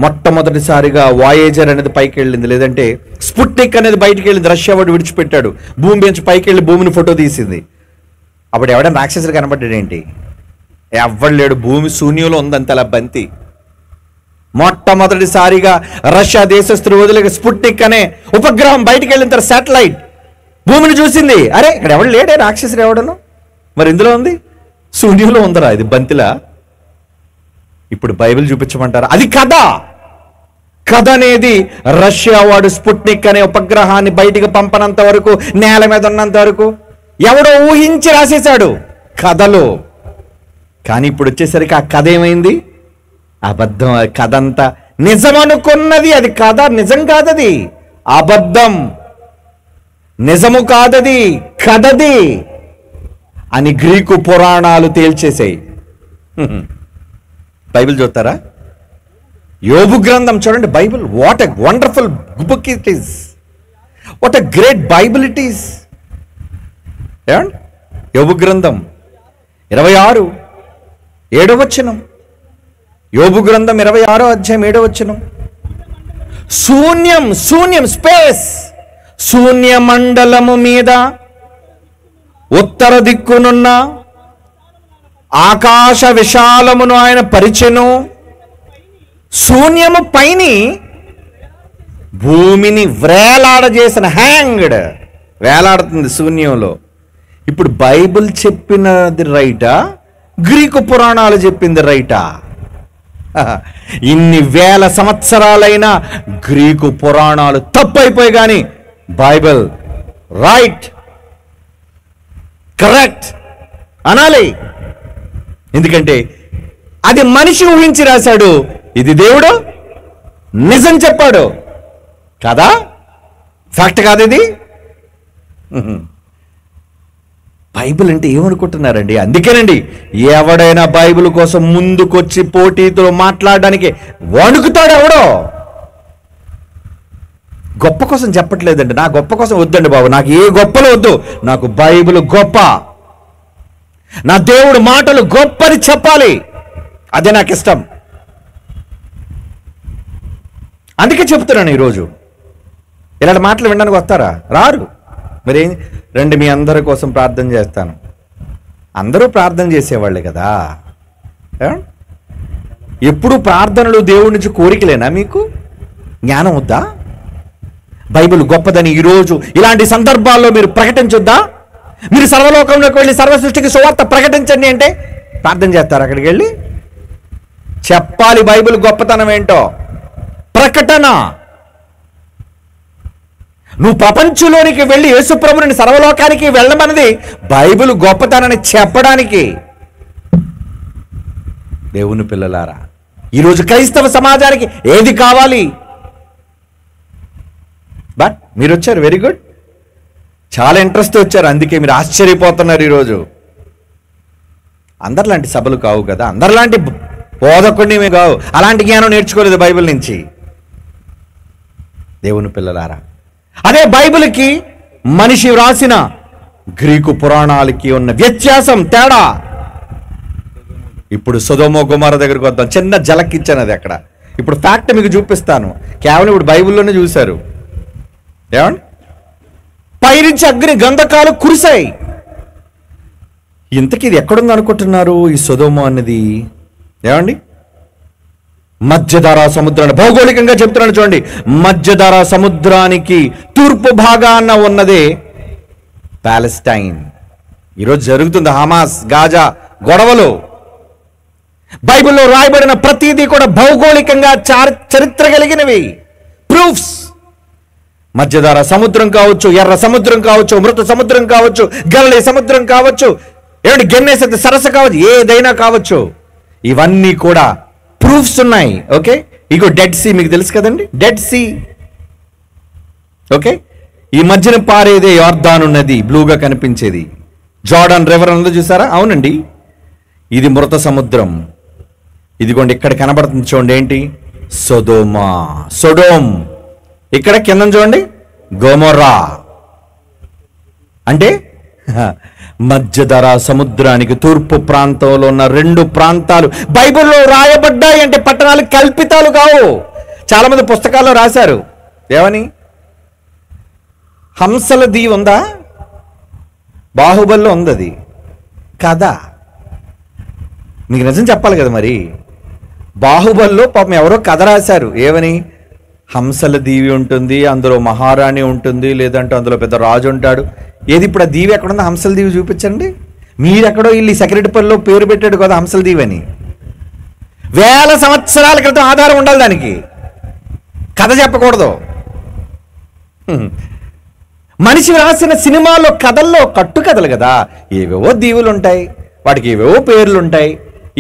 మొట్టమొదటిసారిగా వాయేజర్ అనేది పైకి వెళ్ళింది, లేదంటే స్పుట్నిక్ అనేది బయటికి వెళ్ళింది. రష్యా వాడు విడిచిపెట్టాడు. భూమి నుంచి పైకి వెళ్ళి భూమిని ఫోటో తీసింది. అప్పుడు ఎవడైనా రాక్షసుడు కనబడ్డాడు ఏంటి? ఎవ్వడు లేడు. భూమి శూన్యంలో ఉందంతే, అలా బంతి. మొట్టమొదటిసారిగా రష్యా దేశస్తులు వదిలేక స్పుట్నిక్ అనే ఉపగ్రహం బయటికి వెళ్ళిన తర్వాత శాటిలైట్ భూమిని చూసింది. అరే ఇక్కడ ఎవడు లేడే, రాక్షసుడు ఎవడను. మరి ఇందులో ఉంది, శూన్యంలో ఉందరా, ఇది బంతిలా. ఇప్పుడు బైబిల్ చూపించమంటారా? అది కథ. కథ అనేది రష్యా వాడు స్పుట్నిక్ అనే ఉపగ్రహాన్ని బయటికి పంపనంత వరకు, నేల మీద ఉన్నంత వరకు ఎవడో ఊహించి రాసేశాడు కథలో. కానీ ఇప్పుడు వచ్చేసరికి ఆ కథ ఏమైంది? అబద్ధం. కథ అంతా నిజం అనుకున్నది అది కథ, నిజం కాదది. అబద్ధం, నిజము కాదది, కథది అని గ్రీకు పురాణాలు తేల్చేసాయి. బైబిల్ చూస్తారా? యోబు గ్రంథం చూడండి. Bible, what a wonderful book it is. What a great Bible it is. ఏమండి? యోబు గ్రంథం 26:7 యోబు గ్రంథం 26:7 శూన్యం, శూన్యం, స్పేస్. శూన్య మండలము మీద ఉత్తర దిక్కునున్న ఆకాశ విశాలమును ఆయన పరిచెను. శూన్యము పైని భూమిని వేలాడజేసిన, హ్యాంగ్డ్, వేలాడుతుంది శూన్యంలో. ఇప్పుడు బైబిల్ చెప్పినది రైటా? గ్రీకు పురాణాలు చెప్పింది రైటా? ఇన్ని వేల సంవత్సరాలైనా గ్రీకు పురాణాలు తప్పైపోయి కానీ బైబిల్ రైట్, కరెక్ట్ అనాలి. ఎందుకంటే అది మనిషి ఊహించి రాశాడు, ఇది దేవుడు నిజం చెప్పాడు కదా. ఫ్యాక్ట్ కాదు ఇది. బైబిల్ అంటే ఏమనుకుంటున్నారండి? అందుకేనండి ఎవడైనా బైబిల్ కోసం ముందుకొచ్చి పోటీతో మాట్లాడడానికి వణుకుతాడు ఎవడో. గొప్ప కోసం చెప్పట్లేదండి. నా గొప్ప కోసం వద్దండి బాబు, నాకు ఏ గొప్పలు వద్దు. నాకు బైబిల్ గొప్ప, నా దేవుడు మాటలు గొప్పని చెప్పాలి, అదే నాకు ఇష్టం. అందుకే చెప్తున్నాను. ఈరోజు ఇలాంటి మాటలు వినడానికి వస్తారా? రారు. మరి రండి, మీ అందరి కోసం ప్రార్థన చేస్తాను. అందరూ ప్రార్థన చేసేవాళ్ళే కదా. ఎప్పుడు ప్రార్థనలు దేవుడి నుంచి కోరికలేనా? మీకు జ్ఞానం వద్దా? బైబిల్ గొప్పదని ఈరోజు ఇలాంటి సందర్భాల్లో మీరు ప్రకటించొద్దా? మీరు సర్వలోకంలోకి వెళ్ళి సర్వ సృష్టికి సువార్త ప్రకటించండి అంటే ప్రార్థన చేస్తారు. అక్కడికి వెళ్ళి చెప్పాలి బైబిల్ గొప్పతనం ఏంటో. ప్రకటన. నువ్వు ప్రపంచంలోనికి వెళ్ళి యేసుప్రభుని సర్వలోకానికి వెళ్ళమన్నది బైబిల్ గొప్పతనాన్ని చెప్పడానికి. దేవుని పిల్లలారా, ఈరోజు క్రైస్తవ సమాజానికి ఏది కావాలి? బట్ మీరు వచ్చారు, వెరీ గుడ్, చాలా ఇంట్రెస్ట్ వచ్చారు, అందుకే మీరు ఆశ్చర్యపోతున్నారు. ఈరోజు అందరిలాంటి సభలు కావు కదా, అందరిలాంటి బోధకుడిని మేము కావు, అలాంటి జ్ఞానం నేర్చుకోలేదు బైబిల్ నుంచి. దేవుని పిల్లలారా, అదే బైబిల్కి మనిషి వ్రాసిన గ్రీకు పురాణాలకి ఉన్న వ్యత్యాసం, తేడా. ఇప్పుడు సొదొమ గొమొర్రా దగ్గరికి వద్దాం. చిన్న జలకిచ్చాను అది అక్కడ. ఇప్పుడు ఫ్యాక్ట్ మీకు చూపిస్తాను. కేవలం ఇప్పుడు బైబిల్లోనే చూశారు. ఏమండి? పైనుంచి అగ్ని గంధకాలు కురిశాయి. ఇంతకీ ఇది ఎక్కడుంది అనుకుంటున్నారు ఈ సొదొమ అన్నది? ఏమండి? మధ్యధరా సముద్రాన్ని, భౌగోళికంగా చెప్తున్నాను చూడండి, మధ్యధరా సముద్రానికి తూర్పు భాగాన ఉన్నదే పాలెస్టైన్. ఈరోజు జరుగుతుంది హమాస్ గాజా గొడవలు. బైబిల్లో రాయబడిన ప్రతిదీ కూడా భౌగోళికంగా చరిత్ర కలిగినవి, ప్రూఫ్స్. మధ్యధరా సముద్రం కావచ్చు, ఎర్ర సముద్రం కావచ్చు, మృత సముద్రం కావచ్చు, గలిలే సముద్రం కావచ్చు, ఏమంటే గెన్నేసరి సరస్సు కావచ్చు, ఏదైనా కావచ్చు, ఇవన్నీ కూడా ప్రూఫ్స్ ఉన్నాయి. ఓకే, ఇగో డెడ్ సీ మీకు తెలుసు కదండి, డెడ్ సీ. ఓకే, ఈ మధ్యన పారేదే యోర్దాను నది, బ్లూగా కనిపించేది. జార్డాన్ రివర్ అన్నది చూసారా? అవునండి, ఇది మృత సముద్రం. ఇదిగోండి ఇక్కడ కనబడుతుంది చూడండి, ఏంటి? సొదొమ, సొడోమ్. ఇక్కడ కింద చూడండి, గొమొర్రా. అంటే మధ్యధరా సముద్రానికి తూర్పు ప్రాంతంలో ఉన్న రెండు ప్రాంతాలు బైబిల్లో రాయబడ్డాయి. అంటే పట్టణాలు కల్పితాలు కావు. చాలా మంది పుస్తకాల్లో రాశారు. ఏమని? హంసల దీవి ఉందా? బాహుబలిలో ఉంది అది కదా. మీకు నిజం చెప్పాలి కదా మరి. బాహుబలిలో పాపం ఎవరో కథ రాశారు. ఏమని? హంసల దీవి ఉంటుంది, అందులో మహారాణి ఉంటుంది, లేదంటే అందులో పెద్ద రాజు ఉంటాడు. ఏది ఇప్పుడు ఆ దీవి ఎక్కడుందో? హంసల దీవి చూపించండి. మీరెక్కడో ఇల్లు సెక్రటరీపల్లిలో పేరు పెట్టాడు కదా హంసల దీవి అని. వేల సంవత్సరాల క్రితం ఆధారం ఉండాలి దానికి, కథ చెప్పకూడదు. మనిషి రాసిన సినిమాల్లో కథల్లో కట్టుకథలు కదా, ఏవేవో దీవులు ఉంటాయి, వాటికి ఏవేవో పేర్లు ఉంటాయి,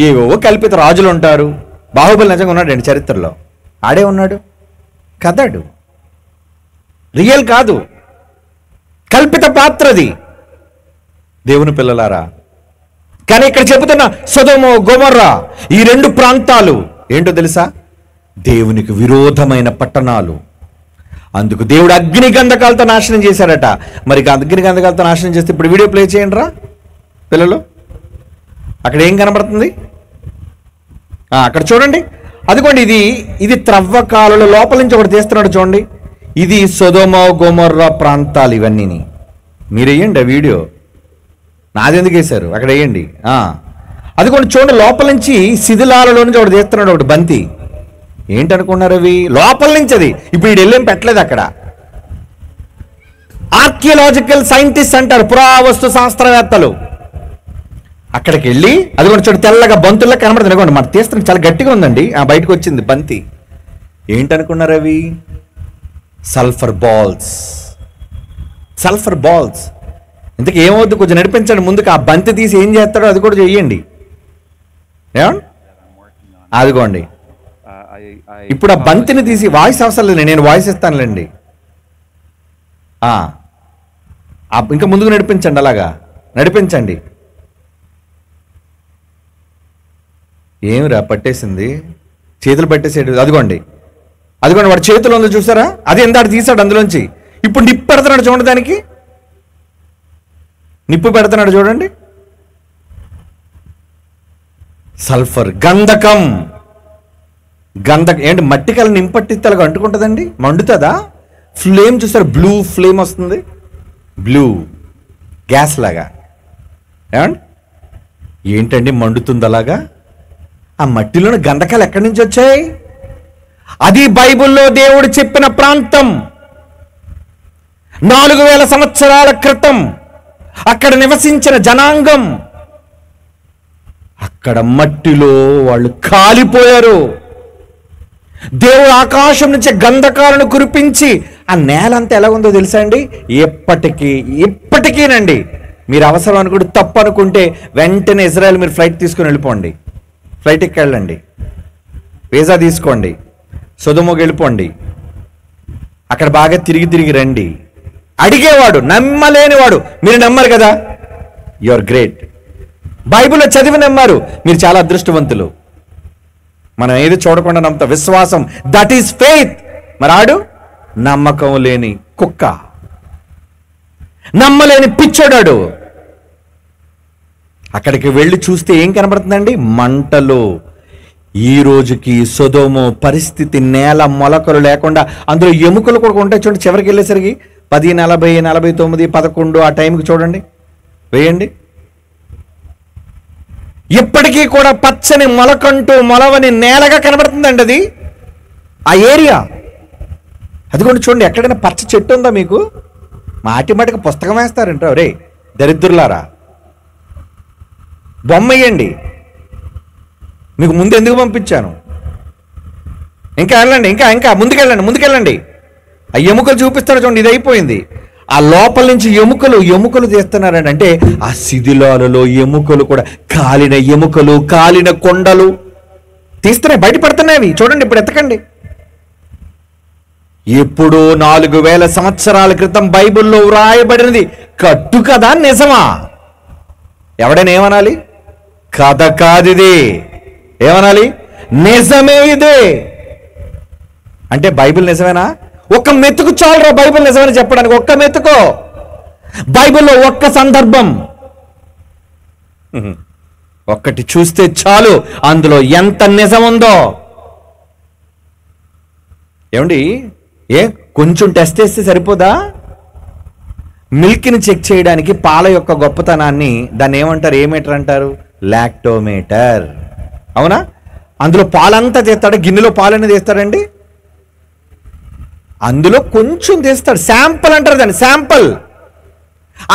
ఏవేవో కల్పిత రాజులు ఉంటారు. బాహుబలి నిజంగా ఉన్నాడండి చరిత్రలో, ఆడే ఉన్నాడు, కథడు, రియల్ కాదు, కల్పిత పాత్రది. దేవుని పిల్లలారా, కానీ ఇక్కడ చెబుతున్న సొదొమ గొమొర్రా ఈ రెండు ప్రాంతాలు ఏంటో తెలుసా? దేవునికి విరోధమైన పట్టణాలు. అందుకు దేవుడు అగ్ని గంధకాలతో నాశనం చేశాడట. మరి అగ్ని గంధకాలతో నాశనం చేస్తే ఇప్పుడు వీడియో ప్లే చేయండి రా పిల్లలు. అక్కడ ఏం కనబడుతుంది? అక్కడ చూడండి, అదిగోండి, ఇది త్రవ్వకాలలో లోపల నుంచి ఒకటి తీస్తున్నాడు చూడండి. ఇది సొదొమ గొమొర్రా ప్రాంతాలు ఇవన్నీ. మీరు వేయండి ఆ వీడియో, నాదెందుకు వేశారు, అక్కడ వేయండి. అదిగోండి చూడండి, లోపల నుంచి శిథిలాలలో నుంచి ఒకటి తీస్తున్నాడు, ఒకటి బంతి. ఏంటనుకున్నారు అవి? లోపల నుంచి అది. ఇప్పుడు వీడు వెళ్ళేం పెట్టలేదు అక్కడ. ఆర్కియలాజికల్ సైంటిస్ట్ అంటారు, పురావస్తు శాస్త్రవేత్తలు. అక్కడికి వెళ్ళి అదిగోండి చూడండి, తెల్లగా బంతుల్లో కనబడుతుంది. అదిగోండి మనం తీస్తున్నాం, చాలా గట్టిగా ఉందండి, బయటకు వచ్చింది బంతి. ఏంటనుకున్నారు అవి? Sulphur balls. Sulphur balls. ఇంతకు ఏమవుద్దు? కొంచెం నడిపించండి ముందుకు. ఆ బంతి తీసి ఏం చేస్తాడో అది కూడా చెయ్యండి. ఏమండి? అదిగోండి, ఇప్పుడు ఆ బంతిని తీసి, వాయిస్ అవసరం లేదు, నేను వాయిస్ ఇస్తానులేండి. ఇంకా ముందుకు నడిపించండి, అలాగా నడిపించండి. ఏమిరా పట్టేసింది, చేతులు పట్టేసేది. అదిగోండి వాడి చేతులు ఉందో చూసారా? అది ఎందాడు తీసాడు అందులోంచి. ఇప్పుడు నిప్పు పెడుతున్నాడు చూడండి, దానికి నిప్పు పెడుతున్నాడు చూడండి. సల్ఫర్, గంధకం. ఏంటి? మట్టి కల నింపట్టిత్తలుగా అంటుకుంటుందండి, మండుతుందా? ఫ్లేమ్ చూసారు, బ్లూ ఫ్లేమ్ వస్తుంది, బ్లూ గ్యాస్ లాగా. ఏమండి? ఏంటండి మండుతుంది అలాగా? ఆ మట్టిలోని గంధకాలు ఎక్కడి నుంచి వచ్చాయి? అది బైబిల్లో దేవుడు చెప్పిన ప్రాంతం. 4000 సంవత్సరాల క్రితం అక్కడ నివసించిన జనాంగం, అక్కడ మట్టిలో వాళ్ళు కాలిపోయారు. దేవుడు ఆకాశం నుంచి గంధకాలను కురిపించి ఆ నేల అంతా ఎలా ఉందో తెలుసా అండి? ఇప్పటికీనండి మీరు అవసరం అనుకుంటే, తప్పు అనుకుంటే వెంటనే ఇజ్రాయెల్ మీరు ఫ్లైట్ తీసుకుని వెళ్ళిపోండి, ఫ్లైట్ ఎక్కి వెళ్ళండి, వీసా తీసుకోండి, సొదొమోకి వెళ్ళిపోండి, అక్కడ బాగా తిరిగి రండి. అడిగేవాడు నమ్మలేనివాడు, మీరు నమ్మరు కదా, యు ఆర్ గ్రేట్. బైబిల్లో చదివి నమ్మారు, మీరు చాలా అదృష్టవంతులు. మనం ఏది చూడకుండా నమ్ముతాం, విశ్వాసం, దట్ ఈస్ ఫెయిత్. మరి ఆడు నమ్మకం లేని కుక్క, నమ్మలేని పిచ్చోడాడు. అక్కడికి వెళ్ళి చూస్తే ఏం కనబడుతుందండి? మంటలు. ఈ రోజుకి సొదొమ పరిస్థితి, నేల మొలకలు లేకుండా అందులో ఎముకలు కూడా ఉంటాయి చూడండి. చివరికి వెళ్ళేసరికి 10, 40, 49, 11 ఆ టైంకి చూడండి, వేయండి. ఇప్పటికీ కూడా పచ్చని మొలకంటూ మొలవని నేలగా కనబడుతుందండి అది, ఆ ఏరియా. అదిగోండి చూడండి, ఎక్కడైనా పచ్చ చెట్టు ఉందా మీకు? మాటికి పుస్తకం వేస్తారంటారు, రే దరిద్రులారా, బొమ్మ వేయండి. మీకు ముందు ఎందుకు పంపించాను? ఇంకా వెళ్ళండి, ఇంకా ముందుకెళ్ళండి. ఆ ఎముకలు చూపిస్తారు చూడండి, ఇది అయిపోయింది. ఆ లోపల నుంచి ఎముకలు తీస్తున్నారండి. అంటే ఆ శిథిలాలలో ఎముకలు కూడా, కాలిన ఎముకలు, కాలిన కొండలు తీస్తున్నాయి, బయటపడుతున్నాయి. చూడండి, ఇప్పుడు ఎత్తకండి. ఎప్పుడో 4000 సంవత్సరాల క్రితం బైబిల్లో వ్రాయబడినది కట్టు కదా, నిజమా? ఎవడైనా ఏమనాలి? కథ కాదిది, ఏమనాలి? నిజమే ఇదే. అంటే బైబిల్ నిజమేనా? ఒక్క మెతుకు చాలురా బైబిల్ నిజమని చెప్పడానికి, ఒక్క మెతుకో. బైబిల్లో ఒక్క సందర్భం ఒక్కటి చూస్తే చాలు, అందులో ఎంత నిజం ఉందో. ఏమండి, కొంచెం టెస్ట్ చేస్తే సరిపోదా? మిల్క్ని చెక్ చేయడానికి పాల యొక్క గొప్పతనాన్ని, దాన్ని ఏమంటారు? ఏ మీటర్ అంటారు? లాక్టోమీటర్. అవునా? అందులో పాలంతా తీస్తాడు, గిన్నెలో పాలన్నీ తీస్తాడండి, అందులో కొంచెం తీస్తాడు. శాంపుల్ అంటారు దాన్ని, శాంపుల్.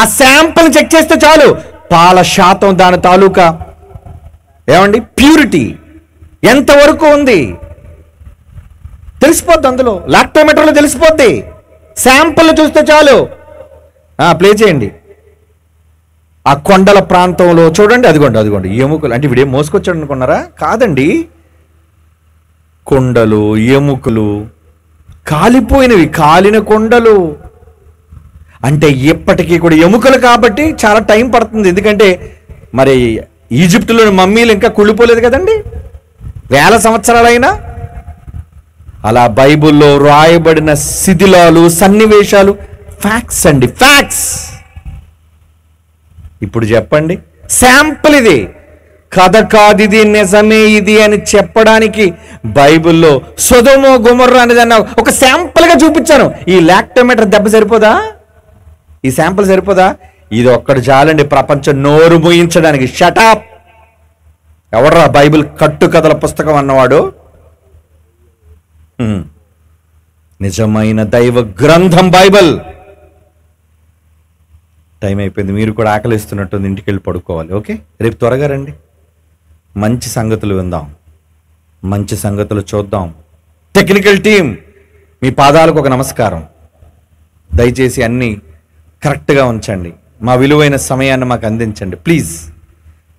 ఆ శాంపుల్ చెక్ చేస్తే చాలు, పాల శాతం, దాని తాలూకా ఏమండి ప్యూరిటీ ఎంతవరకు ఉంది తెలిసిపోద్ది. అందులో లాక్టోమీటర్లో తెలిసిపోద్ది. శాంపుల్ చూస్తే చాలు. ప్లే చేయండి. ఆ కొండల ప్రాంతంలో చూడండి, అదిగోండి ఎముకలు. అంటే వీడేం మోసుకొచ్చాడు అనుకున్నారా? కాదండి, కొండలు, ఎముకలు, కాలిపోయినవి, కాలిన కొండలు. అంటే ఇప్పటికీ కూడా ఎముకలు కాబట్టి చాలా టైం పడుతుంది. ఎందుకంటే మరి ఈజిప్టులోని మమ్మీలు ఇంకా కుళ్ళిపోలేదు కదండి, 1000 సంవత్సరాలైనా. అలా బైబిల్లో రాయబడిన శిథిలాలు, సన్నివేశాలు ఫ్యాక్ట్స్ అండి, ఫ్యాక్ట్స్. ఇప్పుడు చెప్పండి, శాంపుల్ ఇది, కథ కాదు ఇది, నిజమే ఇది అని చెప్పడానికి బైబిల్లో సొదొమ గొమొర్రా అనేదాన్ని ఒక శాంపుల్గా చూపించాను. ఈ లాక్టోమీటర్ దెబ్బ సరిపోదా? ఈ శాంపుల్ సరిపోదా? ఇది ఒక్కడు చాలండి ప్రపంచం నోరు మూయించడానికి. షటప్. ఎవడ్రా బైబిల్ కట్టుకథల పుస్తకం అన్నవాడు? నిజమైన దైవ గ్రంథం బైబిల్. టైం అయిపోయింది, మీరు కూడా ఆకలిస్తున్నట్టుంది, ఇంటికి వెళ్ళి పడుకోవాలి. ఓకే, రేపు త్వరగా రండి, మంచి సంగతులు విందాం, మంచి సంగతులు చూద్దాం. టెక్నికల్ టీం, మీ పాదాలకు ఒక నమస్కారం. దయచేసి అన్నీ కరెక్ట్గా ఉంచండి, మా విలువైన సమయాన్ని మాకు అందించండి. ప్లీజ్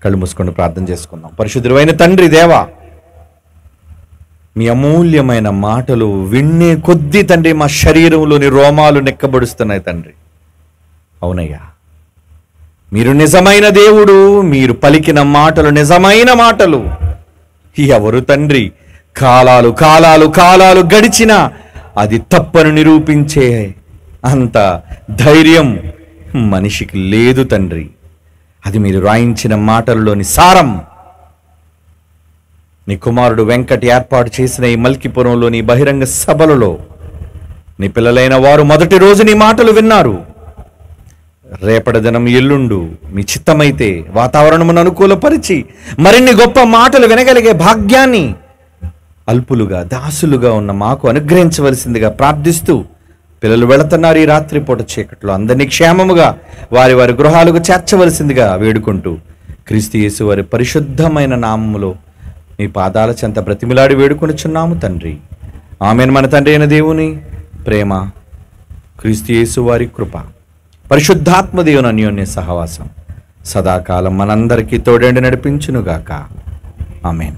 కళ్ళు మూసుకొని ప్రార్థన చేసుకుందాం. పరిశుద్ధుడైన తండ్రి దేవా, మీ అమూల్యమైన మాటలు విన్నే కొద్దీ తండ్రి మా శరీరంలోని రోమాలు నెక్కబడుస్తున్నాయి తండ్రి. అవునయ్యా, మీరు నిజమైన దేవుడు, మీరు పలికిన మాటలు నిజమైన మాటలు. ఎవరు తండ్రి కాలాలు కాలాలు కాలాలు గడిచినా అది తప్పను నిరూపించే అంత ధైర్యం మనిషికి లేదు తండ్రి. అది మీరు రాయించిన మాటలలోని సారం. నీ కుమారుడు వెంకట్ ఏర్పాటు చేసిన ఈ మల్కిపురంలోని బహిరంగ సభలలో నీ పిల్లలైన వారు మొదటి రోజు నీ మాటలు విన్నారు. రేపటి దినం ఎల్లుండు మీ చిత్తమైతే వాతావరణమును అనుకూలపరిచి మరిన్ని గొప్ప మాటలు వినగలిగే భాగ్యాన్ని అల్పులుగా దాసులుగా ఉన్న మాకు అనుగ్రహించవలసిందిగా ప్రార్థిస్తూ, పిల్లలు వెళుతున్నారు ఈ రాత్రిపూట చీకట్లో, అందరినీ క్షేమముగా వారి వారి గృహాలకు చేర్చవలసిందిగా వేడుకుంటూ, క్రీస్తు యేసు వారి పరిశుద్ధమైన నామములో మీ పాదాల చెంత బ్రతిమిలాడి వేడుకొనుచున్నాము తండ్రి. ఆమేన్. మన తండ్రి అయిన దేవుని ప్రేమ, క్రీస్తు యేసు వారి కృప, పరిశుద్ధాత్మ దేవుని అన్యోన్య సహవాసం సదాకాలం మనందరికీ తోడేండి నడిపించునుగాక. ఆమేన్.